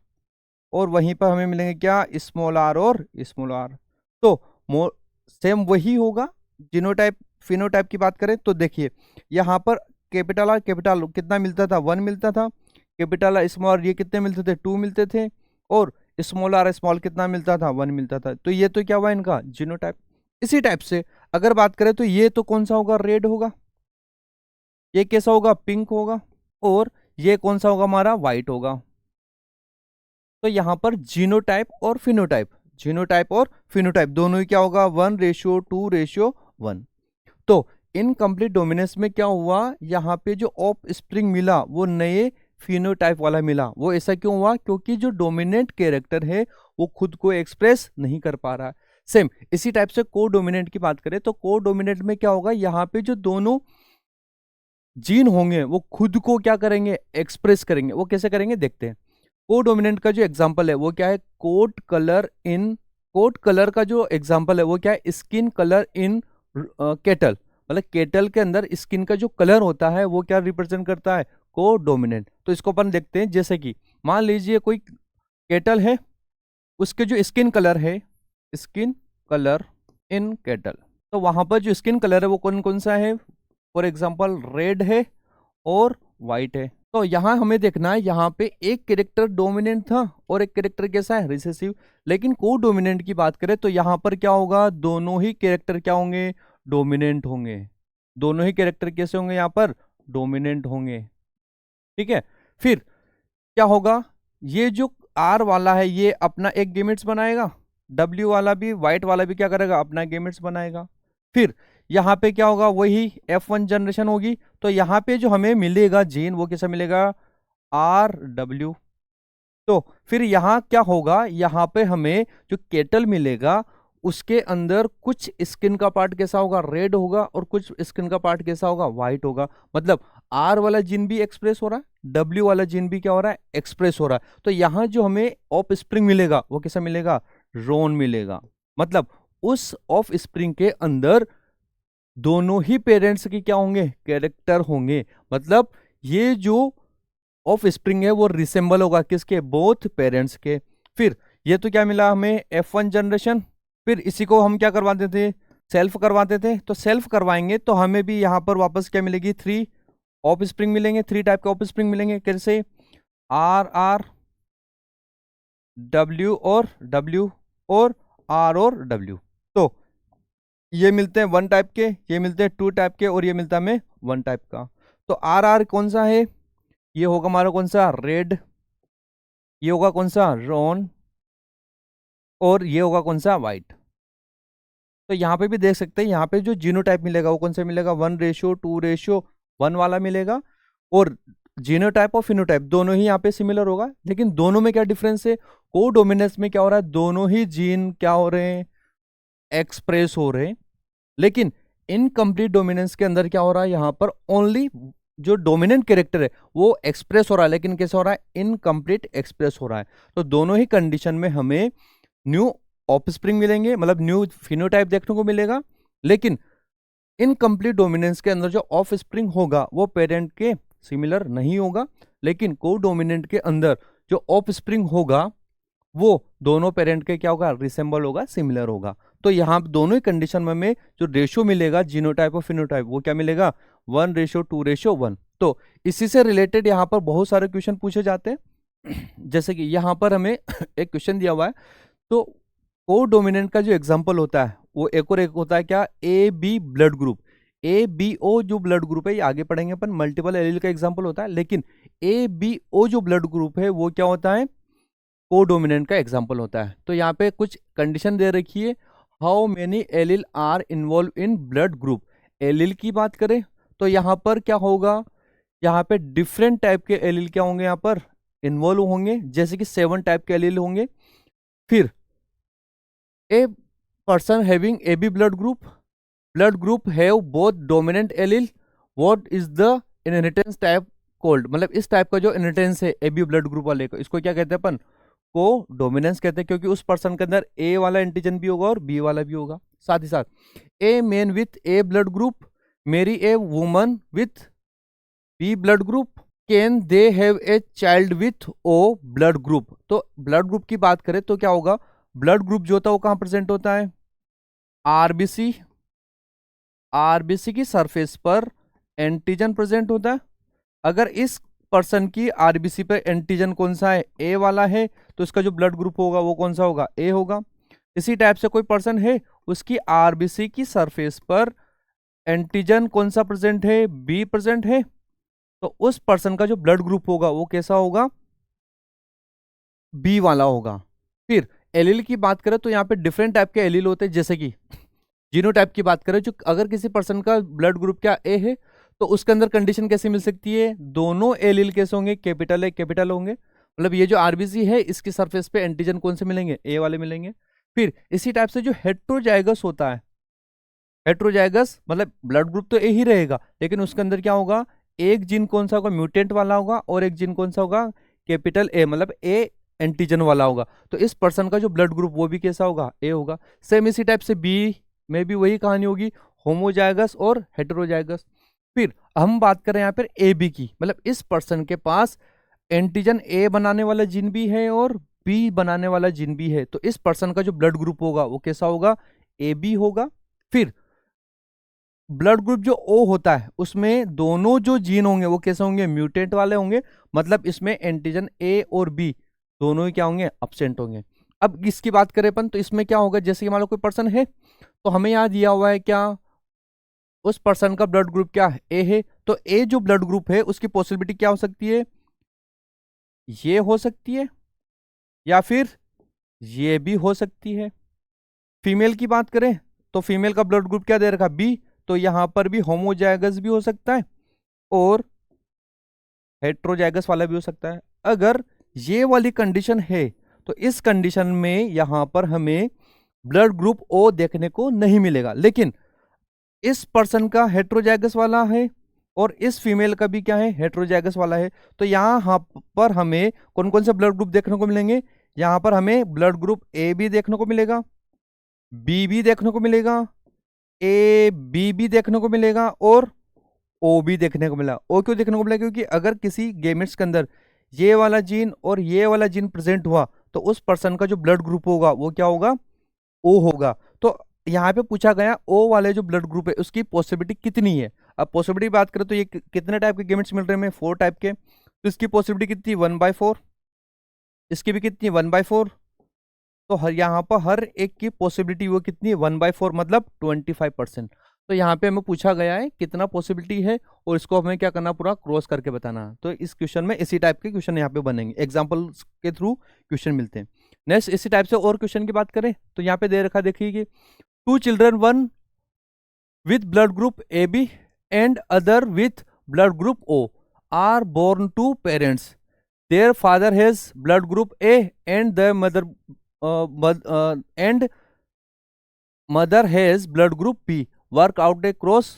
और वहीं पर हमें मिलेंगे क्या, स्मॉल आर और स्मॉल आर। तो सेम वही होगा जीनोटाइप फिनोटाइप की बात करें तो देखिए यहाँ पर कैपिटल आर कैपिटल कितना मिलता था, 1 मिलता था। कैपिटल आर स्मॉल आर ये कितने मिलते थे, 2 मिलते थे। और स्मॉल आर स्मॉल कितना मिलता था, 1 मिलता था। तो ये तो क्या हुआ इनका जीनोटाइप। इसी टाइप से अगर बात करें तो ये तो कौन सा होगा, रेड होगा। ये कैसा होगा, पिंक होगा। और ये कौन सा होगा हमारा, व्हाइट होगा। तो यहाँ पर जीनोटाइप और फिनोटाइप, जीनोटाइप और फिनोटाइप दोनों ही क्या होगा, 1:2:1। तो इनकम्प्लीट डोमिनेंस में क्या हुआ, यहाँ पे जो ऑफ स्प्रिंग मिला वो नए फिनोटाइप वाला मिला। वो ऐसा क्यों हुआ, क्योंकि जो डोमिनेंट कैरेक्टर है वो खुद को एक्सप्रेस नहीं कर पा रहा। सेम इसी टाइप से को डोमिनेंट की बात करें तो को डोमिनेंट में क्या होगा, यहाँ पे जो दोनों जीन होंगे वो खुद को क्या करेंगे, एक्सप्रेस करेंगे। वो कैसे करेंगे देखते हैं। को डोमिनेंट का जो एग्जांपल है वो क्या है, कोट कलर का जो एग्जांपल है वो क्या है, स्किन कलर इन केटल। मतलब केटल के अंदर स्किन का जो कलर होता है वो क्या रिप्रेजेंट करता है, को डोमिनेंट। तो इसको अपन देखते हैं। जैसे कि मान लीजिए कोई केटल है, उसके जो स्किन कलर है, स्किन कलर इन केटल, तो वहां पर जो स्किन कलर है वो कौन कौन सा है, फॉर एग्जाम्पल रेड है और व्हाइट है। तो यहाँ हमें देखना है, यहाँ पे एक कैरेक्टर डोमिनेंट था और एक कैरेक्टर कैसा है, रिसेसिव। लेकिन को डोमिनेंट की बात करें तो यहाँ पर क्या होगा, दोनों ही कैरेक्टर क्या होंगे, डोमिनेंट होंगे। दोनों ही कैरेक्टर कैसे होंगे, यहाँ पर डोमिनेंट होंगे। ठीक है। फिर क्या होगा, ये जो आर वाला है ये अपना एक गेमेट्स बनाएगा, डब्ल्यू वाला भी, व्हाइट वाला भी क्या करेगा, अपना गेमेट्स बनाएगा। फिर यहाँ पे क्या होगा, वही F1 जनरेशन होगी। तो यहाँ पे जो हमें मिलेगा जीन वो कैसा मिलेगा, RW। तो फिर यहाँ क्या होगा, यहाँ पे हमें जो केटल मिलेगा उसके अंदर कुछ स्किन का पार्ट कैसा होगा, रेड होगा, और कुछ स्किन का पार्ट कैसा होगा, व्हाइट होगा। मतलब आर वाला जीन भी एक्सप्रेस हो रहा है, डब्ल्यू वाला जीन भी क्या हो रहा है, एक्सप्रेस हो रहा है। तो यहाँ जो हमें ऑफ स्प्रिंग मिलेगा वो कैसा मिलेगा, रोन मिलेगा। मतलब उस ऑफ स्प्रिंग के अंदर दोनों ही पेरेंट्स की क्या होंगे, कैरेक्टर होंगे। मतलब ये जो ऑफ स्प्रिंग है वो रिसेंबल होगा किसके, बोथ पेरेंट्स के। फिर ये तो क्या मिला हमें, F1 जनरेशन। फिर इसी को हम क्या करवाते थे, सेल्फ करवाते थे। तो सेल्फ करवाएंगे तो हमें भी यहाँ पर वापस क्या मिलेगी, 3 ऑफ स्प्रिंग मिलेंगे, 3 टाइप के ऑफ स्प्रिंग मिलेंगे। कैसे, R W और W और R और W। तो ये मिलते हैं 1 टाइप के, ये मिलते हैं 2 टाइप के, और ये मिलता है हमें 1 टाइप का। तो R कौन सा है, ये होगा हमारा कौन सा, रेड। ये होगा कौन सा, रॉन। और ये होगा कौन सा, व्हाइट। तो यहाँ पे भी देख सकते हैं, यहाँ पे जो जीनोटाइप मिलेगा वो कौन सा मिलेगा, 1:2:1 वाला मिलेगा। और जीनोटाइप और फिनोटाइप दोनों ही यहाँ पे सिमिलर होगा। लेकिन दोनों में क्या डिफरेंस है, को डोमिनेंस में क्या हो रहा है, दोनों ही जीन क्या हो रहे हैं, एक्सप्रेस हो रहे हैं। लेकिन इनकम्प्लीट डोमिनेंस के अंदर क्या हो रहा है, यहाँ पर ओनली जो डोमिनेंट कैरेक्टर है वो एक्सप्रेस हो रहा है, लेकिन कैसे हो रहा है, इनकम्प्लीट एक्सप्रेस हो रहा है। तो दोनों ही कंडीशन में हमें न्यू ऑफस्प्रिंग मिलेंगे, मतलब न्यू फिनोटाइप देखने को मिलेगा। लेकिन इनकम्प्लीट डोमिनेंस के अंदर जो ऑफ स्प्रिंग होगा वो पेरेंट के सिमिलर नहीं होगा। लेकिन को डोमिनेंट के अंदर जो ऑफ स्प्रिंग होगा वो दोनों पेरेंट के क्या होगा, रिसेंबल होगा, सिमिलर होगा। तो यहाँ दोनों ही कंडीशन में हमें जो रेशियो मिलेगा जीनोटाइप और फिनोटाइप वो क्या मिलेगा, 1:2:1। तो इसी से रिलेटेड यहाँ पर बहुत सारे क्वेश्चन पूछे जाते हैं। जैसे कि यहाँ पर हमें एक क्वेश्चन दिया हुआ है। तो को डोमिनेंट का जो एग्जाम्पल होता है वो एक और एक होता है क्या, A B blood group. A B O जो ब्लड ग्रुप है ये आगे पढ़ेंगे अपन, मल्टीपल एलील का एग्जाम्पल होता है। लेकिन ए बी ओ जो ब्लड ग्रुप है वो क्या होता है, को डोमिनेंट का एग्जाम्पल होता है। तो यहाँ पे कुछ कंडीशन दे रखी है, how many allele are involve in blood group. Allele की बात करें तो यहाँ पर क्या होगा, यहाँ पे डिफरेंट टाइप के एलिल क्या होंगे, यहाँ पर इन्वॉल्व होंगे। जैसे कि 7 टाइप के एलिल होंगे। फिर a person having A B blood group have both dominant allele, what is the inheritance type called. मतलब इस टाइप का जो इनहेरिटेंस है ए बी ब्लड ग्रुप वाले को, इसको क्या कहते हैं अपन, को डोमिनेंस कहते हैं। क्योंकि उस पर्सन के अंदर ए वाला एंटीजन भी होगा और बी वाला भी होगा। साथ ही साथ a man with A blood group marry a woman with B blood group, can they have a child with O blood group. तो ब्लड ग्रुप की बात करें तो क्या होगा, ब्लड ग्रुप जो होता है वो कहां प्रेजेंट होता है, आरबीसी, आरबीसी की सरफेस पर एंटीजन प्रेजेंट होता है। अगर इस पर्सन की आरबीसी पे एंटीजन कौन सा है, ए वाला है, तो इसका जो ब्लड ग्रुप होगा वो कौन सा होगा, ए होगा। इसी टाइप से कोई पर्सन है, उसकी आरबीसी की सरफेस पर एंटीजन कौन सा प्रेजेंट है, बी प्रेजेंट है, तो उस पर्सन का जो ब्लड ग्रुप होगा वो कैसा होगा, बी वाला होगा। फिर एलील की बात करें तो यहाँ पे डिफरेंट टाइप के एलील होते हैं, जैसे कि जीनोटाइप की बात करें, जो अगर किसी पर्सन का ब्लड ग्रुप क्या ए है, तो उसके अंदर कंडीशन कैसी मिल सकती है, दोनों एलील कैसे होंगे, कैपिटल ए कैपिटल होंगे। मतलब ये जो आरबीसी है इसकी सरफेस पे एंटीजन कौन से मिलेंगे, ए वाले मिलेंगे। फिर इसी टाइप से जो हेट्रोजाइगस होता है, हेट्रोजाइगस मतलब ब्लड ग्रुप तो ए ही रहेगा, लेकिन उसके अंदर क्या होगा, एक जीन कौन सा होगा, म्यूटेंट वाला होगा, और एक जीन कौन सा होगा, कैपिटल ए मतलब ए एंटीजन वाला होगा। तो इस पर्सन का जो ब्लड ग्रुप वो भी कैसा होगा, ए होगा। सेम इसी टाइप से बी में भी वही कहानी होगी, होमोजाइगस और हेटेरोजाइगस। फिर हम बात करें यहाँ पर ए बी की, मतलब इस पर्सन के पास एंटीजन ए बनाने वाला जीन भी है और बी बनाने वाला जीन भी है, तो इस पर्सन का जो ब्लड ग्रुप होगा वो कैसा होगा, ए बी होगा। फिर ब्लड ग्रुप जो ओ होता है उसमें दोनों जो जीन होंगे वो कैसे होंगे, म्यूटेंट वाले होंगे, मतलब इसमें एंटीजन ए और बी दोनों ही क्या होंगे, एब्सेंट होंगे। अब इसकी बात करें अपन, तो इसमें क्या होगा, जैसे कि मान लो कोई पर्सन है, तो हमें यहाँ दिया हुआ है क्या, उस पर्सन का ब्लड ग्रुप क्या है, ए है, तो ए जो ब्लड ग्रुप है उसकी पॉसिबिलिटी क्या हो सकती है, ये हो सकती है या फिर ये भी हो सकती है। फीमेल की बात करें तो फीमेल का ब्लड ग्रुप क्या दे रखा, बी, तो यहां पर भी होमोजाइगस भी हो सकता है और हेट्रोजाइगस वाला भी हो सकता है। अगर ये वाली कंडीशन है तो इस कंडीशन में यहां पर हमें ब्लड ग्रुप ओ देखने को नहीं मिलेगा, लेकिन इस पर्सन का हेट्रोजाइगस वाला है और इस फीमेल का भी क्या है, हेट्रोजाइगस वाला है, तो यहाँ पर हमें कौन कौन से ब्लड ग्रुप देखने को मिलेंगे, यहाँ पर हमें ब्लड ग्रुप ए भी देखने को मिलेगा, बी भी देखने को मिलेगा, ए बी भी देखने को मिलेगा और ओ भी देखने को मिला। ओ क्यों देखने को मिला, क्योंकि अगर किसी गेमेट्स के अंदर ये वाला जीन और ये वाला जीन प्रेजेंट हुआ तो उस पर्सन का जो ब्लड ग्रुप होगा वो क्या होगा, ओ होगा। तो यहाँ पे पूछा गया ओ वाले जो ब्लड ग्रुप है उसकी पॉसिबिलिटी कितनी है। अब पॉसिबिलिटी बात करें तो ये कितने टाइप के गेमेट्स मिल रहे हैं हमें, 4 टाइप के, तो इसकी पॉसिबिलिटी कितनी, 1/4, इसकी भी कितनी, 1/4, तो हर यहाँ पर हर एक की पॉसिबिलिटी वो कितनी है, 1/4 मतलब 25%। तो यहाँ पे हमें पूछा गया है कितना पॉसिबिलिटी है और इसको हमें क्या करना, पूरा क्रॉस करके बताना है। तो इस क्वेश्चन में इसी टाइप के क्वेश्चन यहाँ पे बनेंगे, एग्जाम्पल्स के थ्रू क्वेश्चन मिलते हैं। नेक्स्ट इसी टाइप से और क्वेश्चन की बात करें तो यहाँ पे दे रखा, देखिए 2 children, one with blood group A B and other with blood group O are born to parents, their father has blood group A and the and mother has blood group B, work out a cross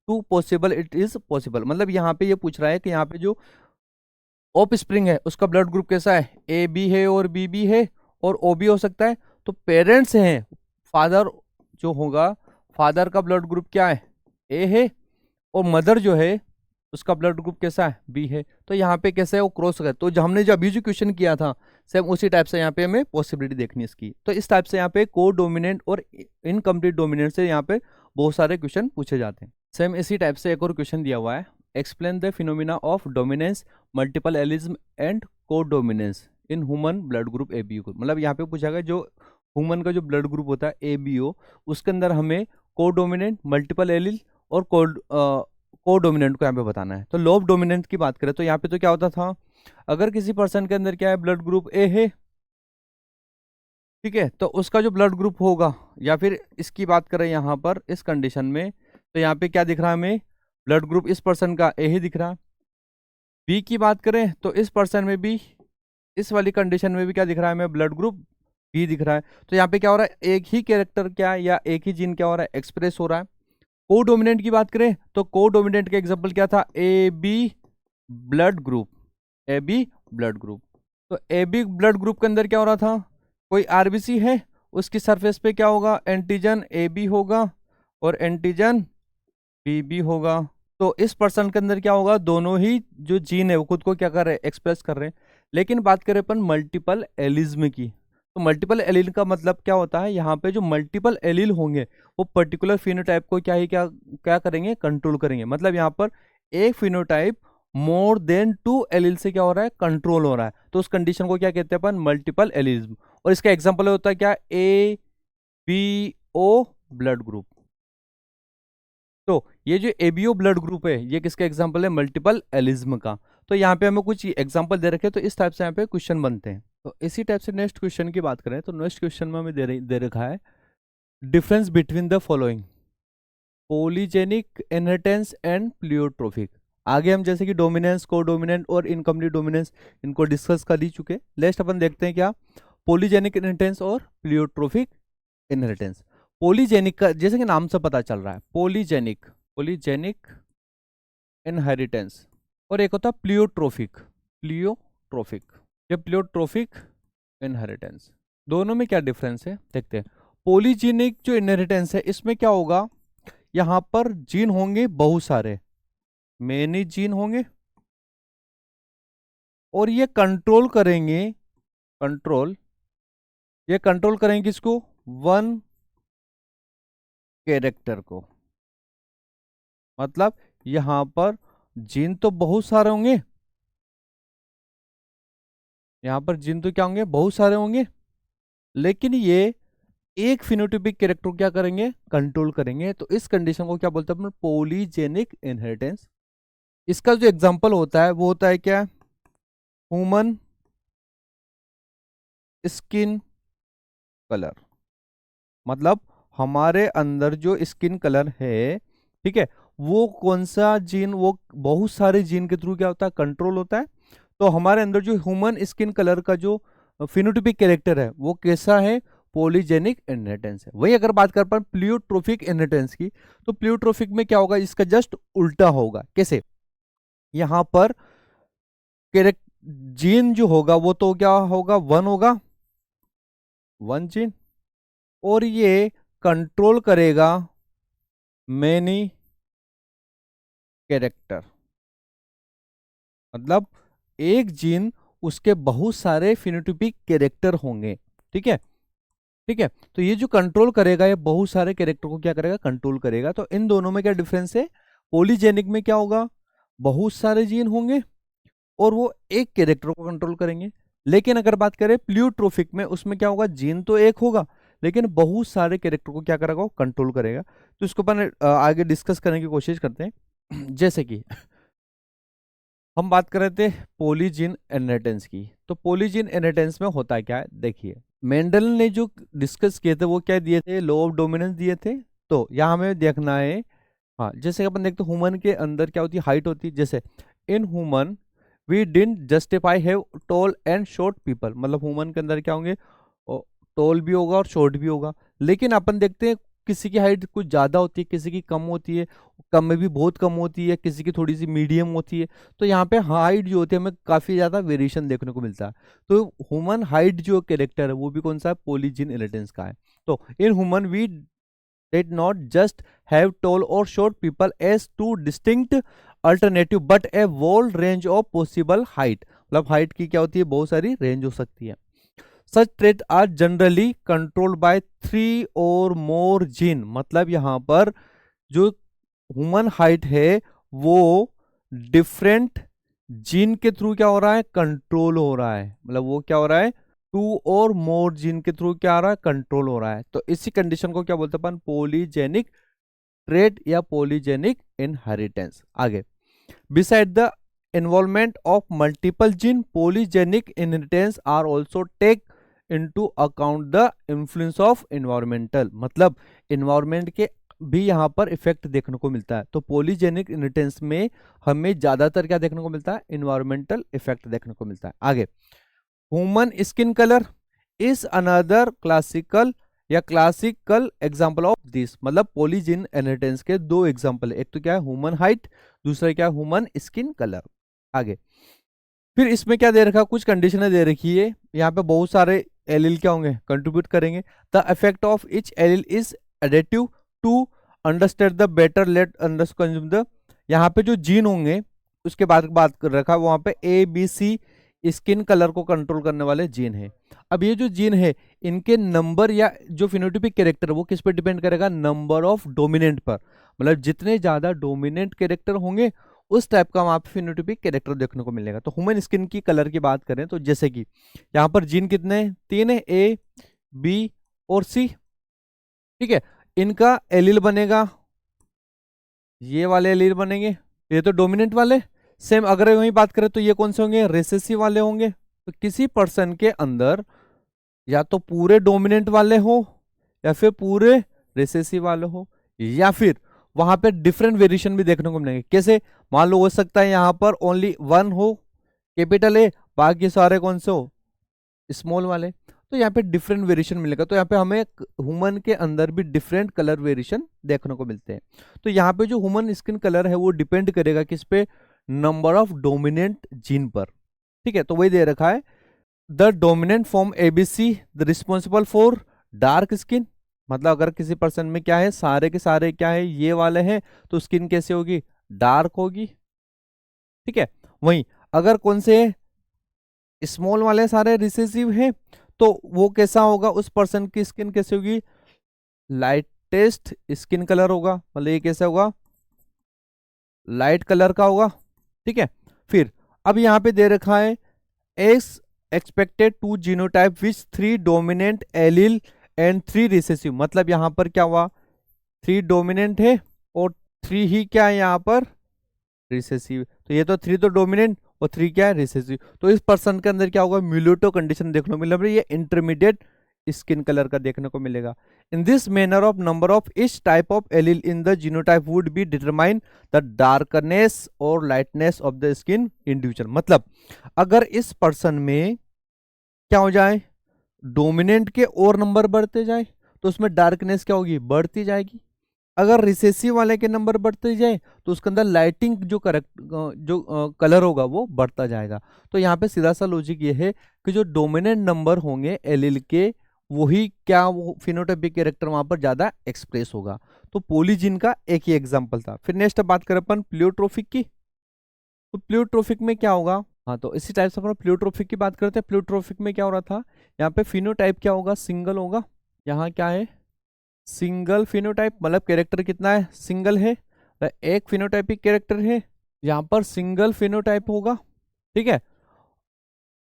to possible it is possible। मतलब यहाँ पे ये पूछ रहा है कि यहाँ पे जो ऑफ स्प्रिंग है उसका ब्लड ग्रुप कैसा है, ए बी है और बी भी है और ओ भी हो सकता है। तो पेरेंट्स हैं, फादर जो होगा, फादर का ब्लड ग्रुप क्या है, ए है, और मदर जो है उसका ब्लड ग्रुप कैसा है, बी है। तो यहाँ पे कैसे है वो क्रॉस कर, तो जो हमने जो अभी जो क्वेश्चन किया था सेम उसी टाइप से यहाँ पे हमें पॉसिबिलिटी देखनी है इसकी। तो इस टाइप से यहाँ पे को डोमिनेंट और इनकम्प्लीट डोमिनेंट से यहाँ पे बहुत सारे क्वेश्चन पूछे जाते हैं। सेम इसी टाइप से एक और क्वेश्चन दिया हुआ है, explain the phenomena of dominance, multiple allelism and codominance in human blood group A B O. मतलब यहाँ पे पूछा गया जो ह्यूमन का जो ब्लड ग्रुप होता है ए बी ओ, उसके अंदर हमें को डोमिनेंट, मल्टीपल एलिल और को डोमिनेंट को यहाँ पे बताना है। तो लोब डोमिनेंट की बात करें तो यहाँ पे तो क्या होता था, अगर किसी पर्सन के अंदर क्या है, ब्लड ग्रुप ए है, ठीक है, तो उसका जो ब्लड ग्रुप होगा, या फिर इसकी बात करें यहाँ पर इस कंडीशन में, तो यहाँ पे क्या दिख रहा है हमें, ब्लड ग्रुप इस पर्सन का ए ही दिख रहा है। बी की बात करें तो इस पर्सन में भी, इस वाली कंडीशन में भी क्या दिख रहा है हमें, ब्लड ग्रुप बी दिख रहा है। तो यहाँ पे क्या हो रहा है, एक ही कैरेक्टर क्या है या एक ही जीन क्या हो रहा है, एक्सप्रेस हो रहा है। को डोमिनेंट की बात करें तो को डोमिनेंट का एग्जांपल क्या था, A B blood group, A B blood group. तो ए बी ब्लड ग्रुप के अंदर क्या हो रहा था, कोई आरबीसी है, उसकी सरफेस पे क्या होगा, एंटीजन ए बी होगा और एंटीजन बी बी होगा। तो इस पर्सन के अंदर क्या होगा, दोनों ही जो जीन है वो खुद को क्या कर रहे हैं, एक्सप्रेस कर रहे हैं। लेकिन बात करें अपन मल्टीपल एलिज्म की, तो मल्टीपल एलील का मतलब क्या होता है, यहाँ पे जो मल्टीपल एलील होंगे वो पर्टिकुलर फिनोटाइप को क्या क्या करेंगे, कंट्रोल करेंगे। मतलब यहाँ पर एक फिनोटाइप मोर देन 2 एलील से क्या हो रहा है, कंट्रोल हो रहा है, तो उस कंडीशन को क्या कहते हैं अपन, मल्टीपल एलिज्म। और इसका एग्जांपल होता है क्या, A B O blood group. तो ये जो एबीओ ब्लड ग्रुप है ये किसका एग्जांपल है, मल्टीपल एलिज्म का। तो यहाँ पे हमें कुछ एग्जांपल दे रखे हैं, तो इस टाइप से यहाँ पे क्वेश्चन बनते हैं। तो इसी टाइप से नेक्स्ट क्वेश्चन की बात करें तो नेक्स्ट क्वेश्चन में हमें दे रखा है difference between the following polygenic inheritance and pleiotropic. आगे हम जैसे कि डोमिनेंस, कोडोमिनेंट और इनकम्प्लीट डोमिनेंस इनको डिस्कस कर ही चुके। नेक्स्ट अपन देखते हैं क्या, पोलीजेनिक इनहेरिटेंस और प्लियोट्रोफिक इनहेरिटेंस। पोलीजेनिक का जैसे कि नाम से पता चल रहा है, पोलीजेनिक पोलीजेनिक इनहेरिटेंस, और एक होता है प्लियोट्रोफिक प्लियोट्रोफिक। ये प्लियोट्रोफिक इनहेरिटेंस, दोनों में क्या डिफरेंस है देखते हैं। पोलीजेनिक जो इनहेरिटेंस है इसमें क्या होगा, यहां पर जीन होंगे बहुत सारे, मेनी जीन होंगे, और ये कंट्रोल करेंगे किसको, वन कैरेक्टर को। मतलब यहां पर जीन तो बहुत सारे होंगे, यहां पर जीन तो क्या होंगे, बहुत सारे होंगे, लेकिन ये एक फिनोटाइपिक कैरेक्टर को क्या करेंगे, कंट्रोल करेंगे। तो इस कंडीशन को क्या बोलते हैं अपन, पोलीजेनिक इनहेरिटेंस। इसका जो एग्जांपल होता है वो होता है क्या, ह्यूमन स्किन कलर। मतलब हमारे अंदर जो स्किन कलर है, ठीक है, वो कौन सा जीन, वो बहुत सारे जीन के थ्रू क्या होता है, कंट्रोल होता है। तो हमारे अंदर जो ह्यूमन स्किन कलर का जो फिनोटाइपिक कैरेक्टर है वो कैसा है, पोलीजेनिक इनहेरिटेंस है। वही अगर बात कर पाए प्लियोट्रोफिक इनहेरिटेंस की, तो प्लियोट्रोफिक में क्या होगा, इसका जस्ट उल्टा होगा। कैसे, यहां पर जीन जो होगा वो तो क्या होगा, वन होगा, वन जीन, और ये कंट्रोल करेगा मैनी कैरेक्टर। मतलब एक जीन, उसके बहुत सारे फिनोटाइपिक कैरेक्टर होंगे, ठीक है, ठीक है। तो ये जो कंट्रोल करेगा, ये बहुत सारे कैरेक्टर को क्या करेगा, कंट्रोल करेगा। तो इन दोनों में क्या डिफरेंस है, पोलीजेनिक में क्या होगा, बहुत सारे जीन होंगे और वो एक कैरेक्टर को कंट्रोल करेंगे। लेकिन अगर बात करें प्लियोट्रोफिक में, उसमें क्या होगा, जीन तो एक होगा लेकिन बहुत सारे कैरेक्टर को क्या करेगा, कंट्रोल करेगा। तो इसको अपन आगे डिस्कस करने की कोशिश करते हैं। जैसे कि हम बात कर रहे थे पोलीजीन इनहेरिटेंस की, तो पोलीजीन इनहेरिटेंस में होता क्या है, देखिए मेंडल ने जो डिस्कस किए थे वो क्या दिए थे, लॉ ऑफ डोमिनेंस दिए थे। तो यहाँ हमें देखना है, हाँ जैसे अपन देखते हैं ह्यूमन के अंदर क्या होती है, हाइट होती है। जैसे in human we didn't justify have tall and short people. मतलब ह्यूमन के अंदर क्या होंगे, टॉल भी होगा और शॉर्ट भी होगा। लेकिन अपन देखते हैं किसी की हाइट कुछ ज्यादा होती है, किसी की कम होती है, कम में भी बहुत कम होती है, किसी की थोड़ी सी मीडियम होती है। तो यहाँ पे हाइट जो होती है हमें काफी ज्यादा वेरिएशन देखने को मिलता है। तो ह्यूमन हाइट जो कैरेक्टर है वो भी कौन सा है, पोलीजीन इनहेरिटेंस का है। तो in human we did not just have tall or short people as two distinct alternative but a wide range of possible height। मतलब हाइट की क्या होती है, बहुत सारी रेंज हो सकती है। such traits are generally controlled by 3 or more gene। मतलब यहाँ पर जो ह्यूमन हाइट है वो डिफरेंट जीन के थ्रू क्या हो रहा है, कंट्रोल हो रहा है। मतलब वो क्या हो रहा है, 2 और मोर जीन के थ्रू क्या आ रहा है, कंट्रोल हो रहा है। तो इसी कंडीशन को क्या बोलते हैं अपन, पोलीजेनिक ट्रेट या पोलीजेनिक इनहेरिटेंस। आगे, beside the involvement of multiple gene, polygenic inheritance are also take into account the influence of environmental. मतलब इन्वायरमेंट के भी यहाँ पर इफेक्ट देखने को मिलता है। तो पोलीजेनिक इनहेरिटेंस में हमें ज्यादातर क्या देखने को मिलता है, इन्वायरमेंटल इफेक्ट देखने को मिलता है। आगे, human skin colour is another classical example of this. मतलब पोलीजीन इनहेरिटेंस के दो एग्जाम्पल है, एक तो क्या है ह्यूमन हाइट, दूसरा क्या है ह्यूमन स्किन कलर। आगे, फिर इसमें क्या दे रखा, कुछ कंडीशनें दे रखी है। यहाँ पे बहुत सारे एलील क्या होंगे, कंट्रीब्यूट करेंगे। The effect of each allele is additive to understand the better let understand the यहाँ पे जो जीन होंगे उसके बाद बात कर रखा है वहां पे ABC स्किन कलर को कंट्रोल करने वाले जीन है। अब ये जो जीन है इनके नंबर या जो फिनोटाइपिक कैरेक्टर वो किस पे डिपेंड करेगा, नंबर ऑफ डोमिनेंट पर। मतलब जितने ज्यादा डोमिनेंट कैरेक्टर होंगे उस टाइप का वहां पे फिनोटाइपिक कैरेक्टर देखने को मिलेगा। तो ह्यूमन स्किन की कलर की बात करें तो जैसे कि यहाँ पर जीन कितने हैं, 3 है, A B और C। ठीक है, इनका एलील बनेगा, ये वाले एलील बनेंगे, ये तो डोमिनेंट वाले। सेम अगर वही बात करें तो ये कौन से होंगे, रिसेसिव वाले होंगे। तो किसी पर्सन के अंदर या तो पूरे डोमिनेंट वाले हो या फिर पूरे रिसेसिव वाले हो, या फिर वहां पे डिफरेंट वेरिएशन भी देखने को मिलेंगे। कैसे, मान लो हो सकता है यहां पर ओनली 1 हो कैपिटल ए, बाकी सारे कौन से हो, स्मॉल वाले। तो यहाँ पे डिफरेंट वेरिएशन मिलेगा। तो यहाँ पे हमें ह्यूमन के अंदर भी डिफरेंट कलर वेरिएशन देखने को मिलते हैं। तो यहाँ पे जो ह्यूमन स्किन कलर है वो डिपेंड करेगा किस पे, नंबर ऑफ डोमिनेंट जीन पर। ठीक है, तो वही दे रखा है, the dominant form ABC the responsible for dark skin. मतलब अगर किसी पर्सन में क्या है, सारे के सारे क्या है, ये वाले हैं, तो स्किन कैसे होगी, डार्क होगी। ठीक है, वहीं अगर कौन से स्मॉल वाले सारे रिसेसिव हैं तो वो कैसा होगा, उस पर्सन की स्किन कैसे होगी, लाइटेस्ट स्किन कलर होगा। मतलब ये कैसा होगा, लाइट कलर का होगा। ठीक है, फिर अब यहां पे दे रखा है as expected to genotype which 3 dominant allele and 3 recessive. मतलब यहां पर क्या हुआ, 3 डोमिनेंट है और 3 ही क्या है यहाँ पर रिसेसिव। तो ये तो 3 तो डोमिनेंट और 3 क्या है रिसेसिव। तो इस पर्सन के अंदर क्या होगा, म्यूलेटो कंडीशन देखने को मिलेगा, ये इंटरमीडिएट स्किन कलर का देखने को मिलेगा। In this manner of number of each type of allele in the genotype would be determine the darkness और lightness of the skin individual. मतलब अगर इस पर्सन में क्या हो जाए, डोमिनेंट के और नंबर बढ़ते जाए तो उसमें डार्कनेस क्या होगी, बढ़ती जाएगी। अगर रिसेसिव वाले के नंबर बढ़ते जाए तो उसके अंदर लाइटिंग जो कलर होगा वो बढ़ता जाएगा। तो यहाँ पे सीधा सा लॉजिक ये है कि जो डोमिनेंट नंबर होंगे एलील के वही क्या, वो फिनोटाइपिक कैरेक्टर वहां पर ज्यादा एक्सप्रेस होगा। तो पोलीजीन का एक ही एग्जांपल था। फिर नेक्स्ट बात करें अपन प्लियोट्रोफिक की, तो प्लियोट्रोफिक में क्या होगा, हाँ तो इसी टाइप से अपन प्लियोट्रोफिक की बात करते हैं। प्लियोट्रोफिक में क्या हो रहा था, यहाँ पे फिनोटाइप क्या होगा, सिंगल होगा। यहाँ क्या है, सिंगल फिनोटाइप, मतलब कैरेक्टर कितना है, सिंगल है। एक फिनोटाइपिक कैरेक्टर है, यहाँ पर सिंगल फिनोटाइप होगा। ठीक है,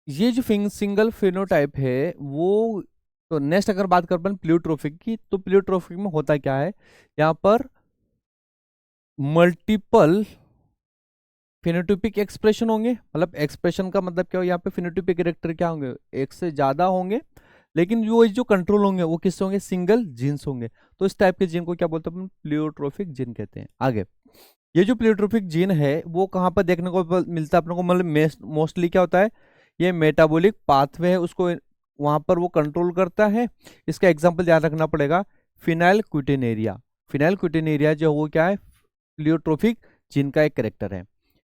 ये जो सिंगल फिनोटाइप है वो, तो नेक्स्ट अगर बात कर प्लियोट्रोफिक की, तो प्लियोट्रोफिक में होता क्या है, यहाँ पर मल्टीपल फिनोटाइपिक एक्सप्रेशन होंगे। मतलब एक्सप्रेशन का मतलब क्या हो, यहाँ पे फिनोटाइपिक कैरेक्टर क्या होंगे, एक से ज्यादा होंगे, लेकिन जो कंट्रोल होंगे वो किससे होंगे, सिंगल जीन्स होंगे। तो इस टाइप के जीन को क्या बोलते हैं अपन, प्लियोट्रोफिक जीन कहते हैं। आगे ये जो प्लियोट्रोफिक जीन है वो कहाँ पर देखने को मिलता है अपने को, मतलब मोस्टली क्या होता है, ये मेटाबॉलिक पाथवे है उसको वहां पर वो कंट्रोल करता है। इसका एग्जाम्पल ध्यान रखना पड़ेगा, फिनाइल क्यूटिनेरिया। फिनाइल क्यूटिनेरिया जो वो क्या है, प्लियोट्रोफिक जीन का एक कैरेक्टर है।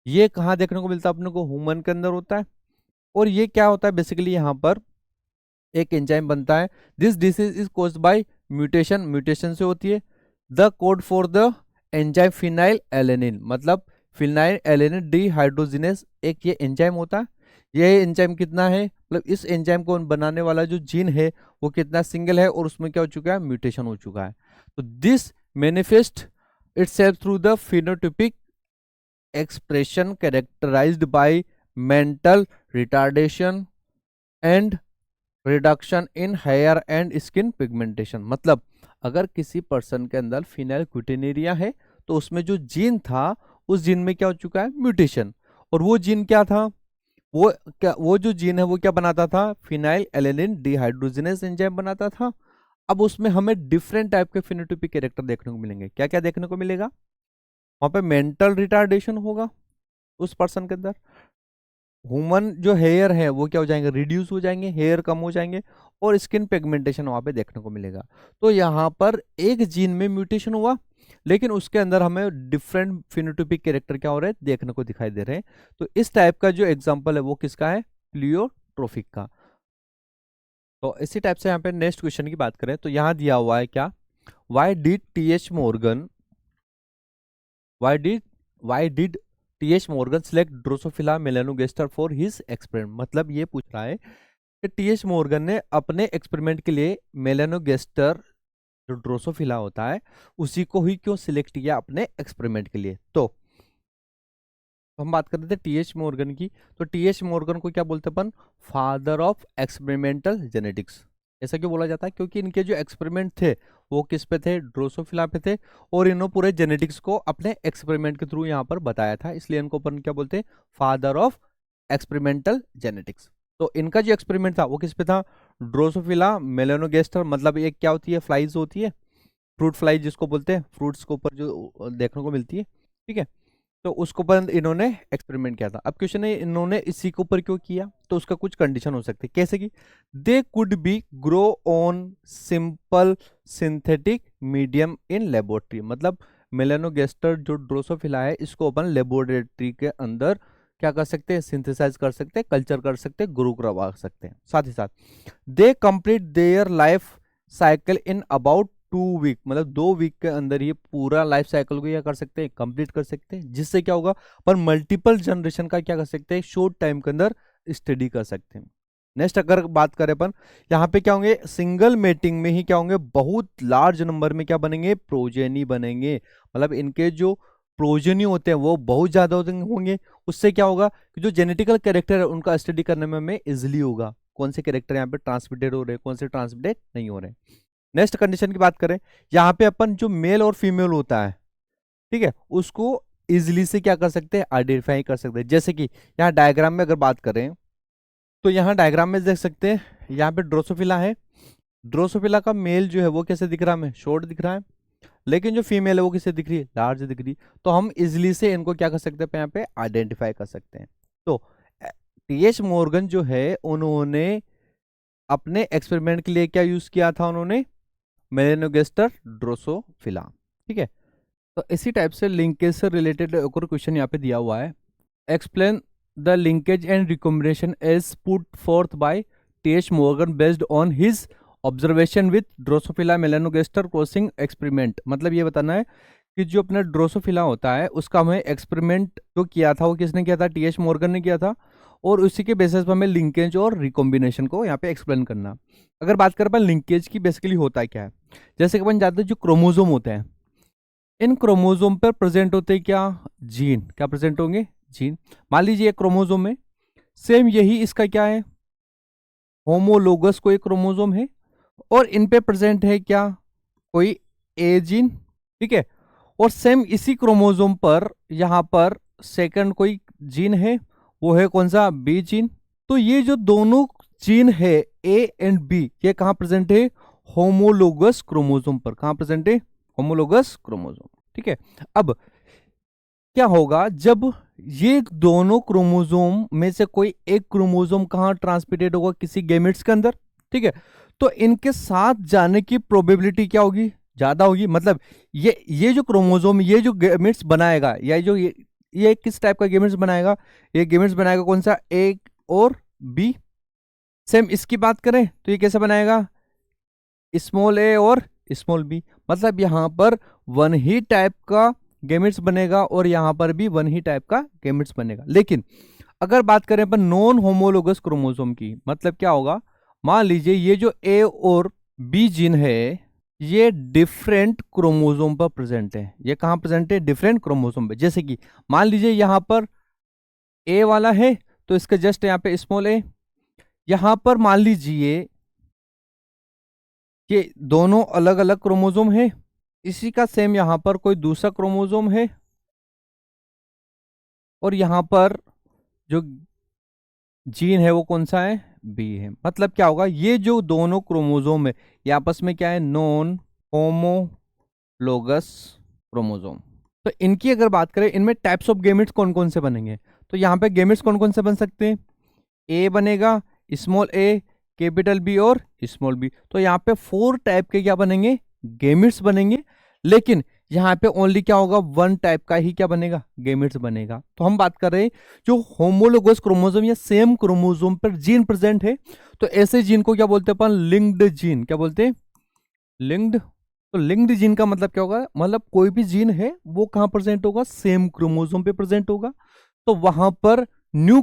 ये कहाँ देखने को मिलता है अपने को, ह्यूमन के अंदर होता है। और ये क्या होता है बेसिकली, यहाँ पर एक एंजाइम बनता है। This disease is caused by mutation, mutation से होती है। The code for the enzyme phenyl alanine, मतलब फिनाइल एलेनिन डिहाइड्रोजिनेस एक ये एंजाइम होता है। ये एंजाइम कितना है, मतलब इस एंजाइम को बनाने वाला जो जीन है वो कितना सिंगल है और उसमें क्या हो चुका है, म्यूटेशन हो चुका है। तो this manifest itself through the phenotypic expression characterized by mental retardation and reduction in hair and skin pigmentation। मतलब अगर किसी पर्सन के अंदर फिनाइलक्यूटिनेरिया है तो उसमें जो जीन था उस जीन में क्या हो चुका है, म्यूटेशन। और वो जीन क्या था, वो जो जीन है वो क्या बनाता था, फिनाइल एलेनिन डिहाइड्रोजिनेस एंजाइम बनाता था। अब उसमें हमें डिफरेंट टाइप के फिनोटाइपिक कैरेक्टर देखने को मिलेंगे। क्या क्या देखने को मिलेगा, वहां पे मेंटल रिटार्डेशन होगा उस पर्सन के अंदर। ह्यूमन जो हेयर है वो क्या हो जाएंगे, रिड्यूस हो जाएंगे, हेयर कम हो जाएंगे। और स्किन पिगमेंटेशन वहां पे देखने को मिलेगा। तो यहाँ पर एक जीन में म्यूटेशन हुआ लेकिन उसके अंदर हमें डिफरेंट फिनोटाइपिक कैरेक्टर क्या हो रहे हैं, देखने को दिखाई दे रहे हैं। तो इस टाइप का जो एग्जाम्पल है वो किसका है, प्लियोट्रोफिक का। तो इसी टाइप से यहाँ पे नेक्स्ट क्वेश्चन की बात करें तो यहाँ दिया हुआ है क्या, why did T H Morgan why did why did TH Morgan select Drosophila melanogaster for his experiment, मतलब ये पूछ रहा है कि टीएच मॉर्गन ने अपने एक्सपेरिमेंट के लिए मेलानोगास्टर जो ड्रोसोफिला होता है उसी को ही क्यों सिलेक्ट किया अपने एक्सपेरिमेंट के लिए। तो हम बात कर रहे थे टीएच मॉर्गन की, तो टीएच मॉर्गन को क्या बोलते हैं अपन, फादर ऑफ एक्सपेरिमेंटल जेनेटिक्स। ऐसा क्यों बोला जाता है, क्योंकि इनके जो एक्सपेरिमेंट थे वो किस पे थे, ड्रोसोफिला पे थे, और इन्होंने पूरे जेनेटिक्स को अपने एक्सपेरिमेंट के थ्रू यहाँ पर बताया था, इसलिए इनको अपन क्या बोलते हैं, फादर ऑफ एक्सपेरिमेंटल जेनेटिक्स। तो इनका जो एक्सपेरिमेंट था वो किस पे था, ड्रोसोफिला मेलानोगास्टर, मतलब एक क्या होती है, फ्लाइज होती है, फ्रूट फ्लाई जिसको बोलते हैं, फ्रूट्स के ऊपर जो देखने को मिलती है, ठीक है। तो उसके ऊपर इन्होंने एक्सपेरिमेंट किया था। अब क्वेश्चन है इन्होंने इसी के ऊपर क्यों किया, तो उसका कुछ कंडीशन हो सकती है, कैसे कि they could be grow on simple synthetic medium in laboratory, मतलब मेलानोगास्टर जो ड्रोसोफिला है इसको अपन लेबोरेटरी के अंदर क्या कर सकते हैं, सिंथेसाइज कर सकते हैं, कल्चर कर सकते हैं, ग्रो करवा सकते हैं। साथ ही साथ they complete their life cycle in about 2 week, मतलब 2 वीक के अंदर ये पूरा लाइफ साइकिल को क्या कर सकते हैं, कंप्लीट कर सकते हैं, जिससे क्या होगा पर मल्टीपल जनरेशन का क्या कर सकते हैं, शॉर्ट टाइम के अंदर स्टडी कर सकते हैं। नेक्स्ट अगर बात करें अपन, यहाँ पे क्या होंगे, सिंगल मेटिंग में ही क्या होंगे, बहुत लार्ज नंबर में क्या बनेंगे, प्रोजेनी बनेंगे, मतलब इनके जो प्रोजेनी होते हैं वो बहुत ज्यादा होंगे। उससे क्या होगा कि जो जेनेटिकल कैरेक्टर है उनका स्टडी करने में हमें इजिली होगा, कौन से कैरेक्टर यहाँ पे ट्रांसमिटेड हो रहे हैं, कौन से ट्रांसमिटेड नहीं हो रहे हैं। नेक्स्ट कंडीशन की बात करें, यहाँ पे अपन जो मेल और फीमेल होता है, ठीक है, उसको इजिली से क्या कर सकते हैं, आइडेंटिफाई कर सकते हैं। जैसे कि यहाँ डायग्राम में अगर बात करें तो यहाँ डायग्राम में देख सकते हैं, यहाँ पे ड्रोसोफिला है, ड्रोसोफिला का मेल जो है वो कैसे दिख रहा है, हमें शॉर्ट दिख रहा है, लेकिन जो फीमेल है वो किसे दिख रही है, लार्ज दिख रही है। तो हम इजिली से इनको क्या कर सकते हैं, यहाँ पे आइडेंटिफाई कर सकते हैं। तो टीएच मॉर्गन जो है उन्होंने अपने एक्सपेरिमेंट के लिए क्या यूज किया था, उन्होंने मेलानोगास्टर ड्रोसोफिला, ठीक है। तो इसी टाइप से लिंकेज से रिलेटेड एक और क्वेश्चन यहाँ पे दिया हुआ है, explain the linkage and recombination as put forth by TH Morgan based on his observation with Drosophila melanogaster crossing experiment, मतलब ये बताना है कि जो अपना ड्रोसोफिला होता है उसका हमें एक्सपेरिमेंट जो किया था वो किसने किया था, टीएच मॉर्गन ने किया था, और उसी के बेसिस पर हमें लिंकेज और रिकॉम्बिनेशन को यहाँ पे एक्सप्लेन करना। अगर बात करें अपन लिंकेज की, बेसिकली होता है क्या है, जैसे कि अपन जानते हैं जो क्रोमोजोम होते हैं, इन क्रोमोजोम पर प्रेजेंट होते हैं क्या, जीन, क्या प्रेजेंट होंगे, जीन। मान लीजिए एक क्रोमोजोम है, सेम यही इसका क्या है, होमोलोगस कोई क्रोमोजोम है, और इन पे प्रेजेंट है क्या, कोई ए जीन, ठीक है, और सेम इसी क्रोमोजोम पर यहां पर सेकंड कोई जीन है, वो है कौन सा, बी जीन। तो ये जो दोनों जीन है ए एंड बी, ये कहां प्रेजेंट है, होमोलोगस क्रोमोजोम पर, कहां प्रेजेंट है, होमोलोगस क्रोमोजोम, ठीक है। अब क्या होगा जब ये दोनों क्रोमोजोम में से कोई एक क्रोमोजोम कहां ट्रांसमिटेड होगा, किसी गैमेट्स के अंदर, ठीक है, तो इनके साथ जाने की प्रोबेबिलिटी क्या होगी, ज्यादा होगी। मतलब ये जो क्रोमोजोम, ये जो गैमेट्स बनाएगा, या जो ये किस टाइप का गैमेट्स बनाएगा, ये गैमेट्स बनाएगा कौन सा, ए और बी। सेम इसकी बात करें तो ये कैसे बनाएगा, स्मॉल ए और स्मॉल बी, मतलब यहां पर वन ही टाइप का गैमेट्स बनेगा और यहां पर भी वन ही टाइप का गैमेट्स बनेगा। लेकिन अगर बात करें अपन नॉन होमोलोगस क्रोमोसोम की, मतलब क्या होगा, मान लीजिए ये जो ए और बी जीन है ये डिफरेंट क्रोमोसोम पर प्रेजेंट है, ये कहां प्रेजेंट है, डिफरेंट क्रोमोसोम पे। जैसे कि मान लीजिए यहां पर ए वाला है तो इसका जस्ट यहां पे स्मॉल ए, यहां पर मान लीजिए ये दोनों अलग अलग क्रोमोसोम है, इसी का सेम यहां पर कोई दूसरा क्रोमोसोम है, और यहां पर जो जीन है वो कौन सा है, बी है। मतलब क्या होगा, ये जो दोनों क्रोमोसोम है ये आपस में क्या है, नॉन होमोलोगस क्रोमोसोम। तो इनकी अगर बात करें, इनमें टाइप्स ऑफ गैमेट्स कौन कौन से बनेंगे, तो यहाँ पे गैमेट्स कौन कौन से बन सकते हैं, ए बनेगा, स्मॉल ए, कैपिटल बी और स्मॉल बी। तो यहाँ पे 4 टाइप के क्या बनेंगे, गैमेट्स बनेंगे। लेकिन यहाँ पे ओनली क्या होगा, 1 टाइप का ही क्या बनेगा, गैमेट्स बनेगा। तो हम बात कर रहे हैं जो होमोलोगस क्रोमोसोम या सेम क्रोमोसोम पर जीन प्रेजेंट है, तो ऐसे जीन को क्या बोलते हैं अपन, लिंक्ड जीन। क्या बोलते हैं, लिंक्ड। तो लिंक्ड जीन का मतलब क्या होगा, मतलब कोई भी जीन है वो कहाँ प्रेजेंट होगा, सेम क्रोमोसोम पे प्रेजेंट होगा, तो वहां पर न्यू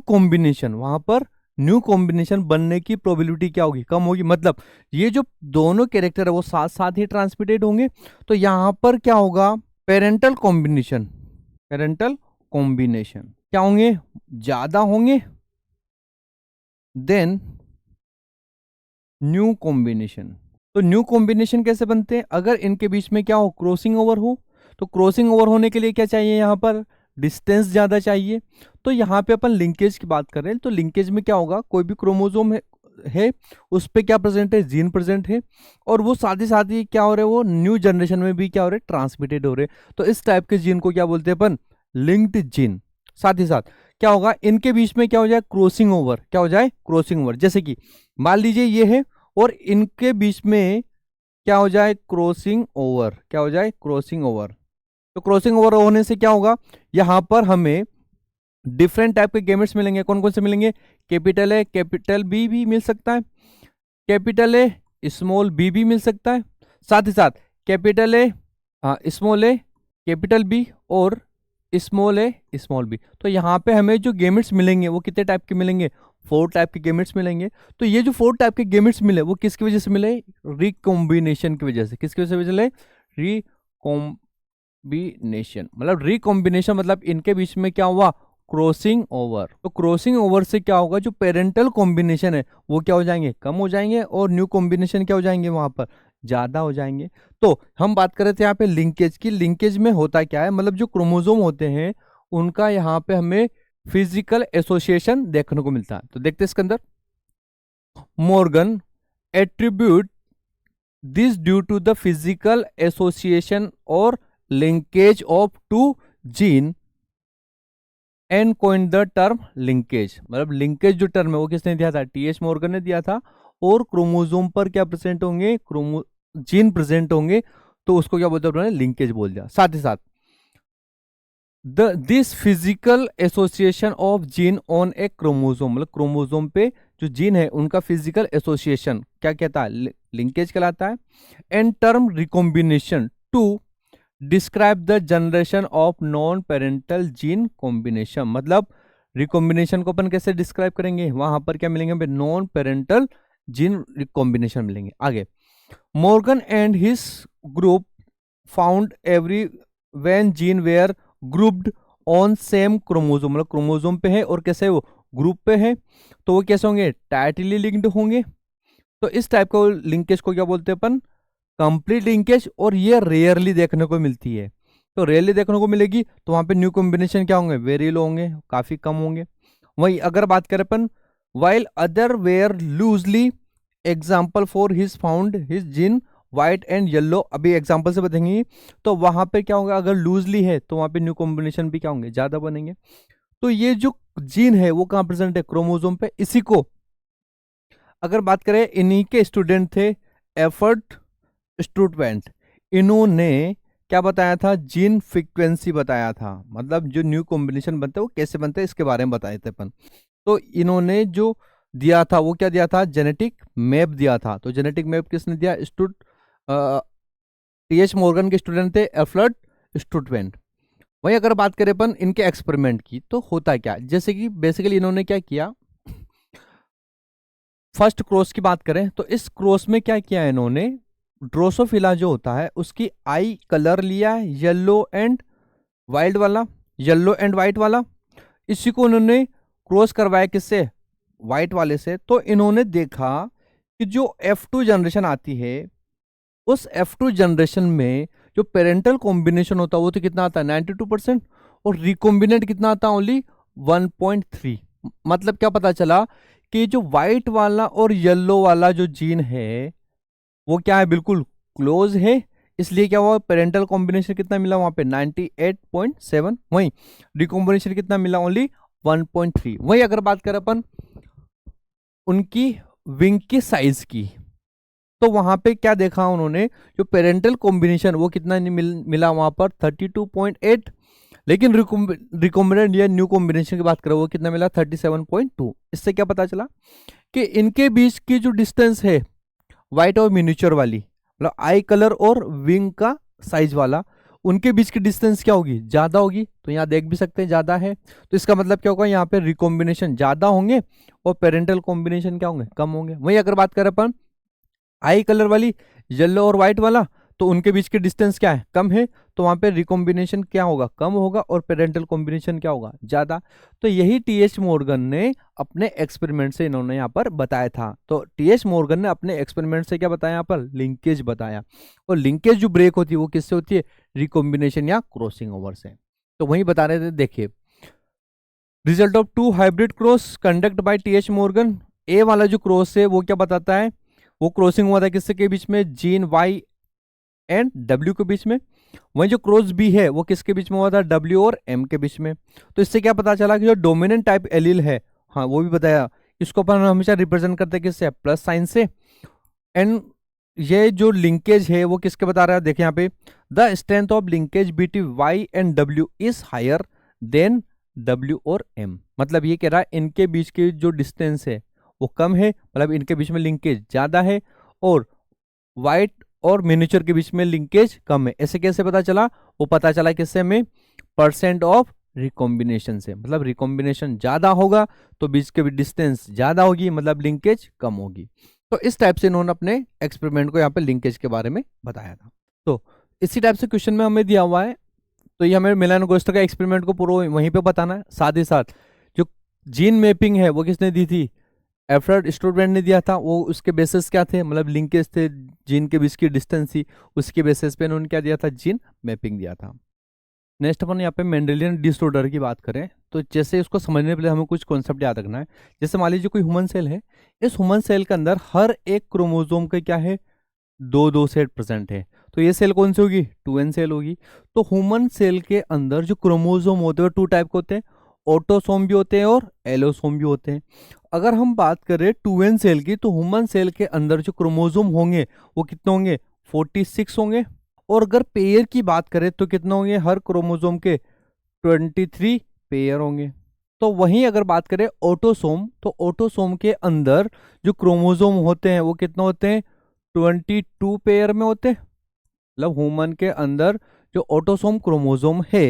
कॉम्बिनेशन बनने की प्रोबेबिलिटी क्या होगी, कम होगी। मतलब ये जो दोनों कैरेक्टर है वो साथ साथ ही ट्रांसमिटेड होंगे, तो यहां पर क्या होगा, पेरेंटल कॉम्बिनेशन क्या होंगे, ज्यादा होंगे देन न्यू कॉम्बिनेशन। तो न्यू कॉम्बिनेशन कैसे बनते हैं, अगर इनके बीच में क्या हो, क्रॉसिंग ओवर हो, तो क्रॉसिंग ओवर होने के लिए क्या चाहिए, यहां पर डिस्टेंस ज्यादा चाहिए। तो यहां पे अपन लिंकेज की बात कर रहे हैं, तो लिंकेज में क्या होगा, कोई भी क्रोमोसोम है उस पे क्या प्रेजेंट है, जीन प्रेजेंट है, और वो साथ ही क्या हो रहे हैं, वो न्यू जनरेशन में भी क्या हो रहे हैं, ट्रांसमिटेड हो रहे हैं। तो इस टाइप के जीन को क्या बोलते हैं अपन, लिंक्ड जीन। साथ ही साथ क्या होगा, इनके बीच में क्या हो जाए, क्रॉसिंग ओवर, क्या हो जाए, क्रॉसिंग ओवर। जैसे कि मान लीजिए ये है और इनके बीच में क्या हो जाए, क्रॉसिंग ओवर, क्या हो जाए, क्रॉसिंग ओवर। तो क्रॉसिंग ओवर होने से क्या होगा, यहां पर हमें डिफरेंट टाइप के गेमेट्स मिलेंगे। कौन कौन से मिलेंगे, कैपिटल ए कैपिटल बी भी मिल सकता है, कैपिटल ए स्मॉल बी भी मिल सकता है, साथ ही साथ capital A small A capital B और स्मॉल ए स्मॉल बी। तो यहाँ पे हमें जो गेमेट्स मिलेंगे वो कितने टाइप के मिलेंगे, 4 टाइप के गेमेट्स मिलेंगे। तो ये जो 4 टाइप के गेमेट्स मिले वो किसकी वजह से मिले, रिकॉम्बिनेशन की वजह से। किसकी वजह से मिले, रिकॉम्बिनेशन। मतलब रिकॉम्बिनेशन मतलब इनके बीच में क्या हुआ, क्रॉसिंग ओवर। तो क्रॉसिंग ओवर से क्या होगा, जो पेरेंटल कॉम्बिनेशन है वो क्या हो जाएंगे, कम हो जाएंगे, और न्यू कॉम्बिनेशन क्या हो जाएंगे, वहां पर ज्यादा हो जाएंगे। तो हम बात कर रहे थे यहाँ पे लिंकेज की। लिंकेज में होता क्या है, मतलब जो क्रोमोसोम होते हैं उनका यहाँ पे हमें फिजिकल एसोसिएशन देखने को मिलता है। तो देखते हैं इसके अंदर, Morgan attribute this due to the physical association और linkage of two gene and coined the term linkage. मतलब लिंकेज जो टर्म है वो किसने दिया था, टीएच मॉर्गन ने दिया था। और क्रोमोसोम पर क्या प्रेजेंट होंगे, जीन प्रेजेंट होंगे, तो उसको क्या बोलते हैं, उन्होंने लिंकेज बोल दिया। साथ ही साथ this physical association of gene on A chromosome, मतलब क्रोमोसोम पे जो जीन है उनका फिजिकल एसोसिएशन क्या कहता है, लिंकेज कहलाता है। And term recombination to describe the generation of non parental gene combination. मतलब रिकॉम्बिनेशन को अपन कैसे डिस्क्राइब करेंगे, वहां पर क्या मिलेंगे, नॉन पेरेंटल जीन कॉम्बिनेशन मिलेंगे। आगे, Morgan and his group found every when gene were grouped on same chromosome, मतलब क्रोमोसोम पे है और कैसे वो ग्रुप पे है, तो वो कैसे होंगे, टाइटली लिंक्ड होंगे। तो इस टाइप का लिंकेज को क्या बोलते हैं अपन, कंप्लीट लिंकेज। और ये रेयरली देखने को मिलती है। तो रेयरली देखने को मिलेगी, तो वहां पे न्यू कॉम्बिनेशन क्या होंगे, वेरी लो होंगे, काफी कम होंगे। वही अगर बात करें अपन, while other where loosely example for his found his gene white and yellow, अभी एग्जांपल से बताएंगे। तो वहां पे क्या होगा, अगर लूजली है तो वहां पे न्यू कॉम्बिनेशन भी क्या होंगे, ज्यादा बनेंगे। तो ये जो जीन है वो कहां प्रेजेंट है, क्रोमोसोम पे। इसी को अगर बात करें, इन्हीं के स्टूडेंट थे एफर्ट स्टूडवेंट, इन्होंने क्या बताया था, जीन फ्रीक्वेंसी बताया था। मतलब जो न्यू कॉम्बिनेशन बनते हैं वो कैसे बनते हैं इसके बारे में बताए थे अपन। तो इन्होंने जो दिया था वो क्या दिया था, जेनेटिक मैप दिया था। तो जेनेटिक मैप किसने दिया, टीएच मॉर्गन के स्टूडेंट थे एफर्ट स्टूडवेंट। वहीं अगर बात करें अपन इनके एक्सपेरिमेंट की, तो होता क्या, जैसे कि बेसिकली इन्होंने क्या किया, फर्स्ट क्रॉस की बात करें तो इस क्रॉस में क्या किया है इन्होंने, ड्रोसोफिला जो होता है उसकी आई कलर लिया है येलो एंड वाइट वाला, येलो एंड वाइट वाला। इसी को उन्होंने क्रॉस करवाया किससे, वाइट वाले से। तो इन्होंने देखा कि जो F2 जनरेशन आती है उस F2 जनरेशन में जो पेरेंटल कॉम्बिनेशन होता है वो तो कितना आता है 92%, और रिकॉम्बिनेंट कितना आता है ओनली 1.3। मतलब क्या पता चला कि जो व्हाइट वाला और येलो वाला जो जीन है वो क्या है, बिल्कुल क्लोज है। इसलिए क्या हुआ, पेरेंटल कॉम्बिनेशन कितना मिला वहां पे 98.7, वहीं रिकॉम्बिनेशन कितना मिला ओनली 1.3। वहीं अगर बात करें अपन उनकी विंग की साइज की, तो वहां पे क्या देखा उन्होंने, जो पेरेंटल कॉम्बिनेशन वो कितना मिला वहां पर 32.8, लेकिन रिकॉम्बिनेंट या न्यू कॉम्बिनेशन की बात करें वो कितना मिला 37.2। इससे क्या पता चला कि इनके बीच की जो डिस्टेंस है व्हाइट और मिनिएचर वाली, मतलब आई कलर और विंग का साइज वाला, उनके बीच की डिस्टेंस क्या होगी, ज्यादा होगी। तो यहाँ देख भी सकते हैं ज्यादा है, तो इसका मतलब क्या होगा, यहाँ पे रिकॉम्बिनेशन ज्यादा होंगे और पेरेंटल कॉम्बिनेशन क्या होंगे, कम होंगे। वहीं अगर बात करें अपन आई कलर वाली, येलो और व्हाइट वाला, तो उनके बीच की डिस्टेंस क्या है, कम है, तो वहां पे रिकॉम्बिनेशन क्या होगा, कम होगा, और पेरेंटल कॉम्बिनेशन क्या होगा, ज्यादा। तो यही टीएच मॉर्गन ने अपने एक्सपेरिमेंट से इन्होंने यहाँ पर बताया था। तो टीएच मॉर्गन ने अपने एक्सपेरिमेंट से क्या बताया, यहाँ पर लिंकेज बताया। और लिंकेज जो ब्रेक होती है वो किससे होती है, रिकॉम्बिनेशन या क्रॉसिंग ओवर से। तो वही बता रहे थे, देखिए result of two hybrid cross conduct by TH Morgan. A वाला जो क्रॉस है वो क्या बताता है, वो क्रॉसिंग हुआ था किससे के बीच में, जीन वाई एंड डब्ल्यू के बीच में। वहीं जो क्रॉस बी है वो किसके बीच में हुआ था, डब्ल्यू और एम के बीच में। तो इससे क्या पता चला कि जो डोमिनेंट टाइप एलील है, हाँ वो भी बताया, इसको अपन हमेशा रिप्रेजेंट करते हैं किससे, प्लस साइन से। एंड ये जो लिंकेज है वो किसके बता रहा है, देखिए यहाँ पे, the strength of linkage between Y and W is higher than W और एम। मतलब ये कह रहा है इनके बीच की जो डिस्टेंस है वो कम है, मतलब इनके बीच में लिंकेज ज्यादा है, और वाइट और मिनिएचर के बीच में लिंकेज कम है। ऐसे कैसे पता चला, वो पता चला किससे में, परसेंट ऑफ रिकॉम्बिनेशन से। मतलब रिकॉम्बिनेशन ज्यादा होगा तो बीच के डिस्टेंस ज्यादा होगी, मतलब लिंकेज कम होगी। तो इस टाइप से इन्होंने अपने एक्सपेरिमेंट को यहाँ पे लिंकेज के बारे में बताया था। तो इसी टाइप से क्वेश्चन में हमें दिया हुआ है, तो ये हमें मिलान-गोस्टर का एक्सपेरिमेंट को पूरा वहीं पे बताना है। साथ ही साथ जो जीन मैपिंग है वो किसने दी थी, एल्फ्रेड स्टूडेंट ने दिया था। वो उसके बेसिस क्या थे, मतलब लिंकेज थे, जीन के बीच की डिस्टेंस थी, उसके बेसिस पे उन्होंने क्या दिया था, जीन मैपिंग दिया था। नेक्स्ट अपन यहाँ पे मेंडेलियन डिसऑर्डर की बात करें, तो जैसे इसको समझने के लिए हमें कुछ कॉन्सेप्ट याद रखना है। जैसे मान लीजिए कोई ह्यूमन सेल है, इस ह्यूमन सेल के अंदर हर एक क्रोमोसोम का क्या है, दो दो सेट प्रेजेंट है। तो ये सेल कौन सी होगी, 2n सेल होगी। तो ह्यूमन सेल के अंदर जो क्रोमोसोम होते हैं टू टाइप के होते हैं, ऑटोसोम भी होते हैं और एलोसोम भी होते हैं। अगर हम बात करें 2n सेल की, तो ह्यूमन सेल के अंदर जो क्रोमोसोम होंगे वो कितने होंगे, 46 होंगे। और अगर पेयर की बात करें तो कितने होंगे, हर क्रोमोसोम के 23 पेयर होंगे। तो वहीं अगर बात करें ऑटोसोम, तो ऑटोसोम के अंदर जो क्रोमोसोम होते हैं वो कितने होते हैं, 22 पेयर में होते हैं। मतलब ह्यूमन के अंदर जो ऑटोसोम क्रोमोसोम है,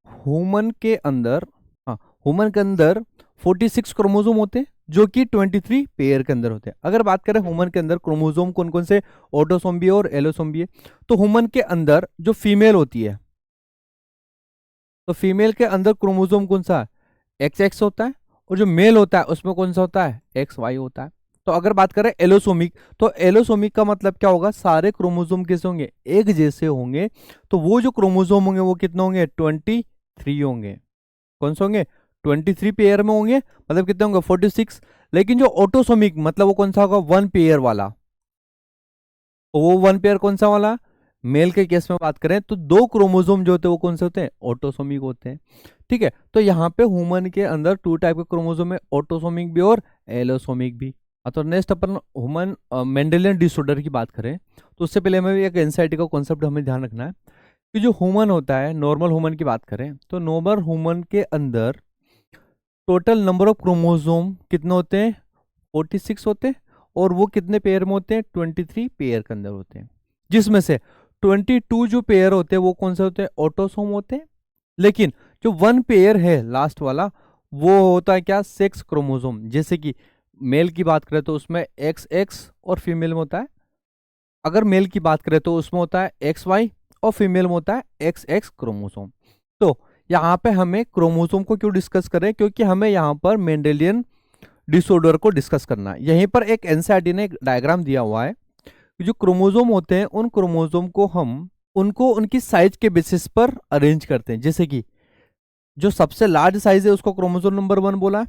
ह्यूमन के अंदर, हाँ ह्यूमन के अंदर 46 क्रोमोसोम होते हैं जो कि 23 पेयर के अंदर होते हैं। अगर बात करें ह्यूमन के अंदर क्रोमोसोम कौन कौन से, ऑटोसोम भी है और एलोसोम भी है। तो ह्यूमन के अंदर जो फीमेल होती है, तो फीमेल के अंदर क्रोमोसोम कौन सा है, XX होता है, और जो मेल होता है उसमें कौन सा होता है, XY होता है। तो अगर बात करें एलोसोमिक, तो एलोसोमिक का मतलब क्या होगा, सारे क्रोमोसोम कैसे होंगे, एक जैसे होंगे। तो वो जो क्रोमोसोम होंगे वो कितने होंगे, 23 होंगे। कौन से होंगे, 23 पेयर में होंगे, मतलब कितने होंगे, 46। लेकिन जो ऑटोसोमिक मतलब वो कौन सा होगा, 1 पेयर वाला। तो वो 1 पेयर कौन सा वाला, मेल के केस में बात करें तो दो क्रोमोसोम जो होते हैं वो कौन से होते हैं, ऑटोसोमिक होते हैं। ठीक है, तो यहाँ पे ह्यूमन के अंदर 2 टाइप के क्रोमोसोम है, ऑटोसोमिक भी और एलोसोमिक भी। तो नेक्स्ट अपन ह्यूमन मेंडेलियन डिसऑर्डर की बात करें, तो उससे पहले हमें एक एंजाइटी का कॉन्सेप्ट हमें ध्यान रखना है कि जो ह्यूमन होता है, नॉर्मल ह्यूमन की बात करें तो नॉर्मल ह्यूमन के अंदर टोटल नंबर ऑफ क्रोमोसोम कितने होते हैं, 46 होते हैं। और वो कितने पेयर में होते हैं, 23 पेयर के अंदर होते हैं, जिसमें से 22 जो पेयर होते हैं वो कौन से होते हैं, ऑटोसोम होते हैं। लेकिन जो 1 पेयर है लास्ट वाला, वो होता है क्या, सेक्स क्रोमोसोम। जैसे कि मेल की बात करें तो उसमें XX और फीमेल में होता है। अगर मेल की बात करें तो उसमें होता है XY और फीमेल में होता है XX क्रोमोसोम। तो यहाँ पे हमें क्रोमोसोम को क्यों डिस्कस करें, क्योंकि हमें यहाँ पर मेंडेलियन डिसऑर्डर को डिस्कस करना है। यहीं पर एक एनसीईआरटी ने एक डायग्राम दिया हुआ है, जो क्रोमोसोम होते हैं उन क्रोमोसोम को हम उनको उनकी साइज के बेसिस पर अरेंज करते हैं। जैसे कि जो सबसे लार्ज साइज है उसको क्रोमोसोम नंबर 1 बोला है,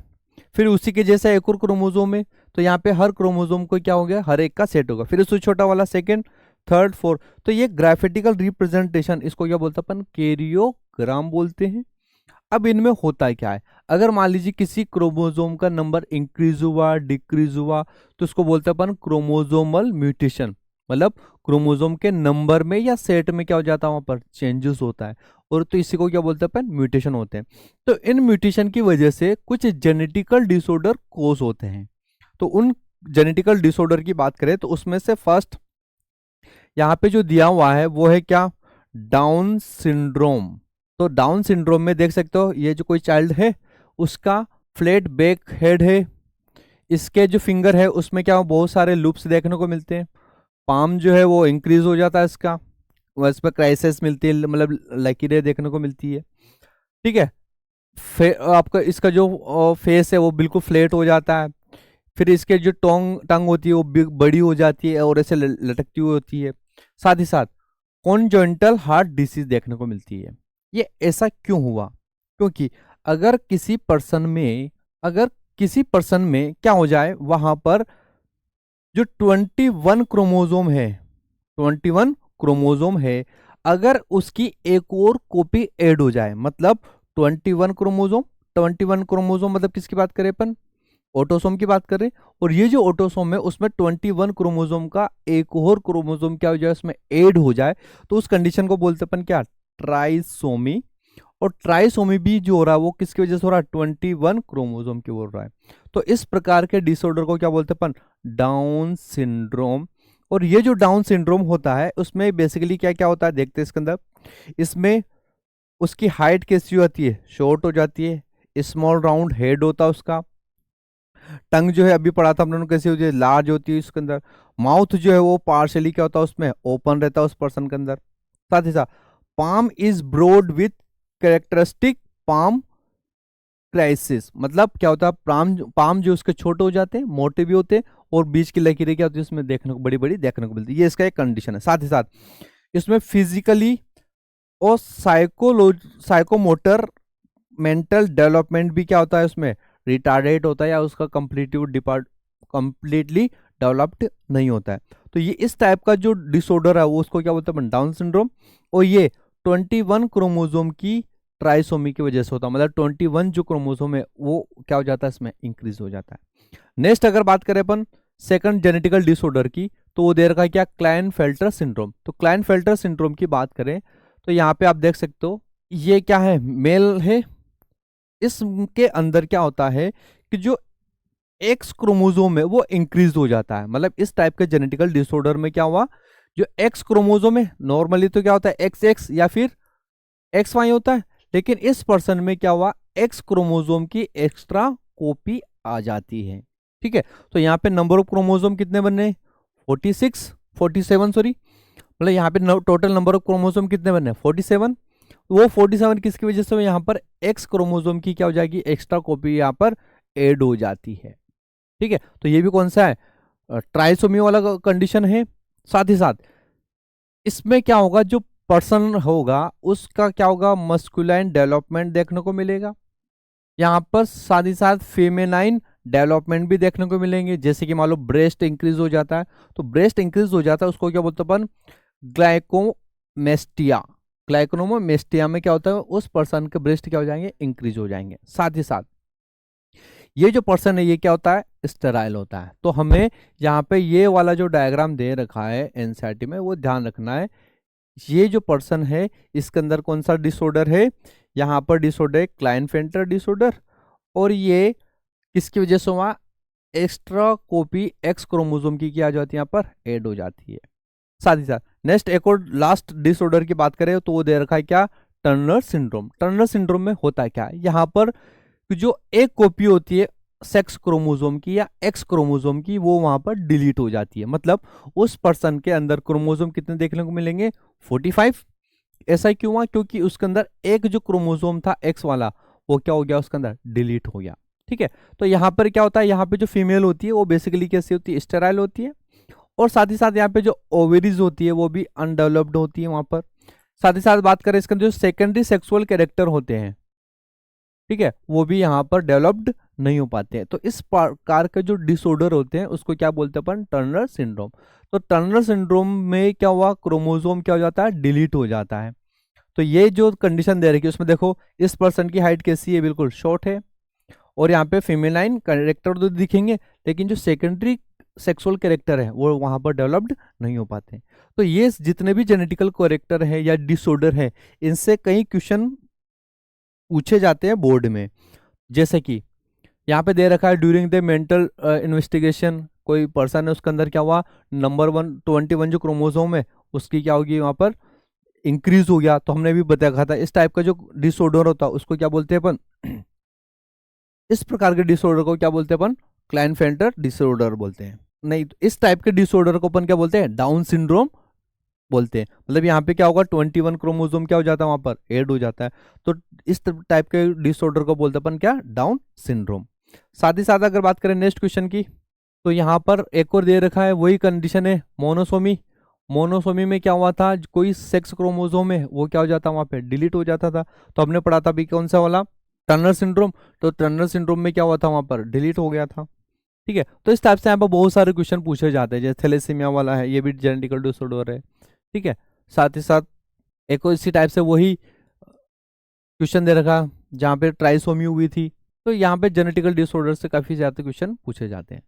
फिर उसी के जैसा एक और क्रोमोसोम है, तो यहाँ पे हर क्रोमोसोम को क्या हो गया, हर एक का सेट होगा। फिर उससे छोटा वाला सेकंड, थर्ड, फोर्थ। तो ये ग्राफिटिकल रिप्रेजेंटेशन, इसको क्या बोलते हैं अपन, कैरियोग्राम बोलते हैं। अब इनमें होता है क्या है, अगर मान लीजिए किसी क्रोमोसोम का नंबर इंक्रीज हुआ, डिक्रीज हुआ, तो उसको बोलते हैं अपन क्रोमोसोमल म्यूटेशन। मतलब क्रोमोसोम के नंबर में या सेट में क्या हो जाता है, वहां पर चेंजेस होता है, और तो इसी को क्या बोलते हैं अपन, म्यूटेशन होते हैं। तो इन म्यूटेशन की वजह से कुछ जेनेटिकल डिसऑर्डर कोज होते हैं। तो उन जेनेटिकल डिसऑर्डर की बात करें तो उसमें से फर्स्ट यहाँ पे जो दिया हुआ है वो है क्या, डाउन सिंड्रोम। तो डाउन सिंड्रोम में देख सकते हो ये जो कोई चाइल्ड है उसका फ्लैट बैक हेड है, इसके जो फिंगर है उसमें क्या बहुत सारे लूप्स देखने को मिलते हैं, पाम जो है वो इंक्रीज हो जाता है इसका, वैसे पर क्राइसिस मिलती है, मतलब लकीरें देखने को मिलती है। ठीक है, आपका इसका जो फेस है वो बिल्कुल फ्लैट हो जाता है, फिर इसके जो टंग होती है वो बड़ी हो जाती है और ऐसे लटकती हुई होती है। साथ ही साथ कॉन्जेनिटल हार्ट डिसीज देखने को मिलती है। ये ऐसा क्यों हुआ, क्योंकि अगर किसी पर्सन में क्या हो जाए, वहां पर जो 21 क्रोमोजोम है, 21 क्रोमोजोम है, अगर उसकी एक और कॉपी ऐड हो जाए, मतलब 21 क्रोमोजोम मतलब किसकी बात करें अपन, ऑटोसोम की बात करें, और ये जो ऑटोसोम है उसमें 21 क्रोमोसोम का एक और क्रोमोसोम क्या हो जाए उसमें ऐड हो जाए, तो उस कंडीशन को बोलते अपन क्या, ट्राइसोमी। और ट्राइसोमी भी जो हो रहा है वो किसकी वजह से हो रहा है, 21 क्रोमोसोम की हो रहा है। तो इस प्रकार के डिसऑर्डर को क्या बोलते हैं अपन, डाउन सिंड्रोम। और ये जो डाउन सिंड्रोम होता है उसमें बेसिकली क्या क्या होता है देखते हैं इसके अंदर। इसमें उसकी हाइट कैसी होती है, शॉर्ट हो जाती है, स्मॉल राउंड हेड होता है उसका, टंग जो है अभी पढ़ा था हम लोगों ने कैसी होती है, लार्ज होती है उसके अंदर, माउथ जो है वो पार्शली क्या होता है उसमें ओपन रहता है उस पर्सन के अंदर। साथ ही साथ palm is broad with characteristic palm crisis, मतलब क्या होता है पाम जो उसके छोटे हो जाते हैं, मोटे भी होते हैं, और बीच की लकीरें क्या होती है उसमें देखने को बड़ी बड़ी देखने को मिलती है। ये इसका एक कंडीशन है। साथ ही साथ इसमें फिजिकली और साइकोमोटर मेंटल डेवलपमेंट भी क्या होता है उसमें रिटार्डेड होता है, या उसका कंप्लीटली डेवलप्ड नहीं होता है। तो ये इस टाइप का जो डिसऑर्डर है वो उसको क्या बोलते हैं, डाउन सिंड्रोम। और ये 21 क्रोमोसोम की ट्राइसोमी की वजह से होता है, मतलब 21 जो क्रोमोसोम है वो क्या हो जाता है इसमें इंक्रीज हो जाता है। नेक्स्ट अगर बात करें अपन सेकंड जेनेटिकल डिसऑर्डर की, तो वो दे रखा है क्या, क्लाइनफेल्टर सिंड्रोम। तो क्लाइनफेल्टर सिंड्रोम की बात करें तो यहाँ पे आप देख सकते हो ये क्या है, मेल है, इसके अंदर क्या होता है कि जो एक्स क्रोमोसोम है वो इंक्रीज हो जाता है। मतलब इस टाइप के जेनेटिकल डिसऑर्डर में क्या हुआ, जो एक्स क्रोमोसोम है नॉर्मली तो क्या होता है एक्स एक्स या फिर एक्स वाई होता है, लेकिन इस पर्सन में क्या हुआ, एक्स क्रोमोसोम की एक्स्ट्रा कॉपी आ जाती है। ठीक है, तो यहाँ पे नंबर ऑफ क्रोमोसोम कितने बने, 47 सॉरी, मतलब यहाँ पे टोटल नंबर ऑफ क्रोमोसोम कितने बने, 47। वो 47 किसकी वजह से यहाँ पर एक्स क्रोमोसोम की क्या हो जाएगी, एक्स्ट्रा कॉपी यहाँ पर ऐड हो जाती है। ठीक है, तो ये भी कौन सा है, ट्राइसोमी वाला कंडीशन है। साथ ही साथ इसमें क्या होगा, जो पर्सन होगा उसका क्या होगा, मस्कुलाइन डेवलपमेंट देखने को मिलेगा यहाँ पर। साथ ही साथ फेमेनाइन डेवलपमेंट भी देखने को मिलेंगे, जैसे कि मान लो ब्रेस्ट इंक्रीज हो जाता है, तो ब्रेस्ट इंक्रीज हो जाता है उसको क्या बोलते हैं अपन, ग्लाइकोमेस्टिया। ग्लाइकोमेस्टिया में क्या होता है, उस पर्सन के ब्रेस्ट क्या हो जाएंगे, इंक्रीज हो जाएंगे। साथ ही साथ ये जो पर्सन है ये क्या होता है, स्टेराइल होता है। तो हमें यहाँ पे ये वाला जो डायग्राम दे रखा है एनसीईआरटी में वो ध्यान रखना है। ये जो पर्सन है इसके अंदर कौन सा डिसऑर्डर है, यहाँ पर डिसऑर्डर है क्लाइनफेल्टर डिसऑर्डर, और ये किसकी वजह से हुआ, एक्स्ट्रा कॉपी एक्स क्रोमोसोम की क्या जाती है यहाँ पर ऐड हो जाती है। साथ ही साथ नेक्स्ट एक और लास्ट डिसऑर्डर की बात करें तो वो दे रखा है क्या, टर्नर सिंड्रोम। टर्नर सिंड्रोम में होता क्या है, यहाँ पर जो एक कॉपी होती है सेक्स क्रोमोसोम की या एक्स क्रोमोसोम की वो वहां पर डिलीट हो जाती है, मतलब उस पर्सन के अंदर क्रोमोसोम कितने देखने को मिलेंगे, 45। ऐसा क्यों हुआ, क्योंकि उसके अंदर एक जो क्रोमोसोम था एक्स वाला वो क्या हो गया, उसके अंदर डिलीट हो गया। ठीक है, तो यहाँ पर क्या होता है, यहाँ पे जो फीमेल होती है वो बेसिकली कैसी होती है, स्टेराइल होती है, और साथ ही साथ यहाँ पे जो ओवेरीज होती है वो भी अनडेवलप्ड होती है वहां पर। साथ ही साथ बात करें इसके अंदर जो सेकेंडरी सेक्सुअल कैरेक्टर होते हैं, ठीक है, वो भी यहाँ पर डेवलप्ड नहीं हो पाते हैं। तो इस प्रकार के जो डिसऑर्डर होते हैं उसको क्या बोलते हैं अपन, टर्नर सिंड्रोम। तो टर्नर सिंड्रोम में क्या हुआ, क्रोमोसोम क्या हो जाता है, डिलीट हो जाता है। तो ये जो कंडीशन दे रखी है उसमें देखो इस पर्सन की हाइट कैसी है, बिल्कुल शॉर्ट है, और यहाँ पे फीमेलाइन कैरेक्टर तो दिखेंगे, लेकिन जो सेकेंडरी सेक्सुअल कैरेक्टर है वो वहां पर डेवलप्ड नहीं हो पाते। तो ये जितने भी जेनेटिकल कैरेक्टर है या डिसऑर्डर है इनसे कई क्वेश्चन पूछे जाते हैं बोर्ड में। जैसे कि यहाँ पे दे रखा है ड्यूरिंग द मेंटल इन्वेस्टिगेशन, कोई पर्सन है उसके अंदर क्या हुआ, नंबर 1 21 जो क्रोमोसोम है उसकी क्या होगी वहां पर, इंक्रीज हो गया। तो हमने भी बताया था इस टाइप का जो डिसऑर्डर होता है उसको क्या बोलते हैं अपन इस प्रकार के डिसऑर्डर को क्या बोलते हैं अपन, क्लाइनफेल्टर डिसऑर्डर बोलते हैं। नहीं तो इस टाइप के डिसऑर्डर को अपन क्या बोलते हैं, डाउन सिंड्रोम बोलते हैं। मतलब यहाँ पे क्या होगा, 21 क्रोमोसोम क्या हो जाता है वहां पर, ऐड हो जाता है। तो इस टाइप के डिसऑर्डर को बोलते हैं अपन क्या, डाउन सिंड्रोम। साथ ही साथ अगर बात करें नेक्स्ट क्वेश्चन की, तो यहाँ पर एक और दे रखा है, वही कंडीशन है मोनोसोमी। मोनोसोमी में क्या हुआ था, कोई सेक्स क्रोमोसोम है वो क्या हो जाता वहां पे, डिलीट हो जाता था। तो हमने पढ़ा था भी कौन सा वाला, टर्नर सिंड्रोम। तो टर्नर सिंड्रोम में क्या हुआ था वहां पर, डिलीट हो गया था। ठीक है, तो इस टाइप से यहाँ पर बहुत सारे क्वेश्चन पूछे जाते हैं, जैसे थैलेसीमिया वाला है, ये भी जेनेटिकल डिसऑर्डर है। ठीक है, साथ ही साथ एक और इसी टाइप से वही क्वेश्चन दे रखा जहाँ पे ट्राइसोमी हुई थी। तो यहाँ पे जेनेटिकल डिसऑर्डर से काफी ज्यादा क्वेश्चन पूछे जाते हैं।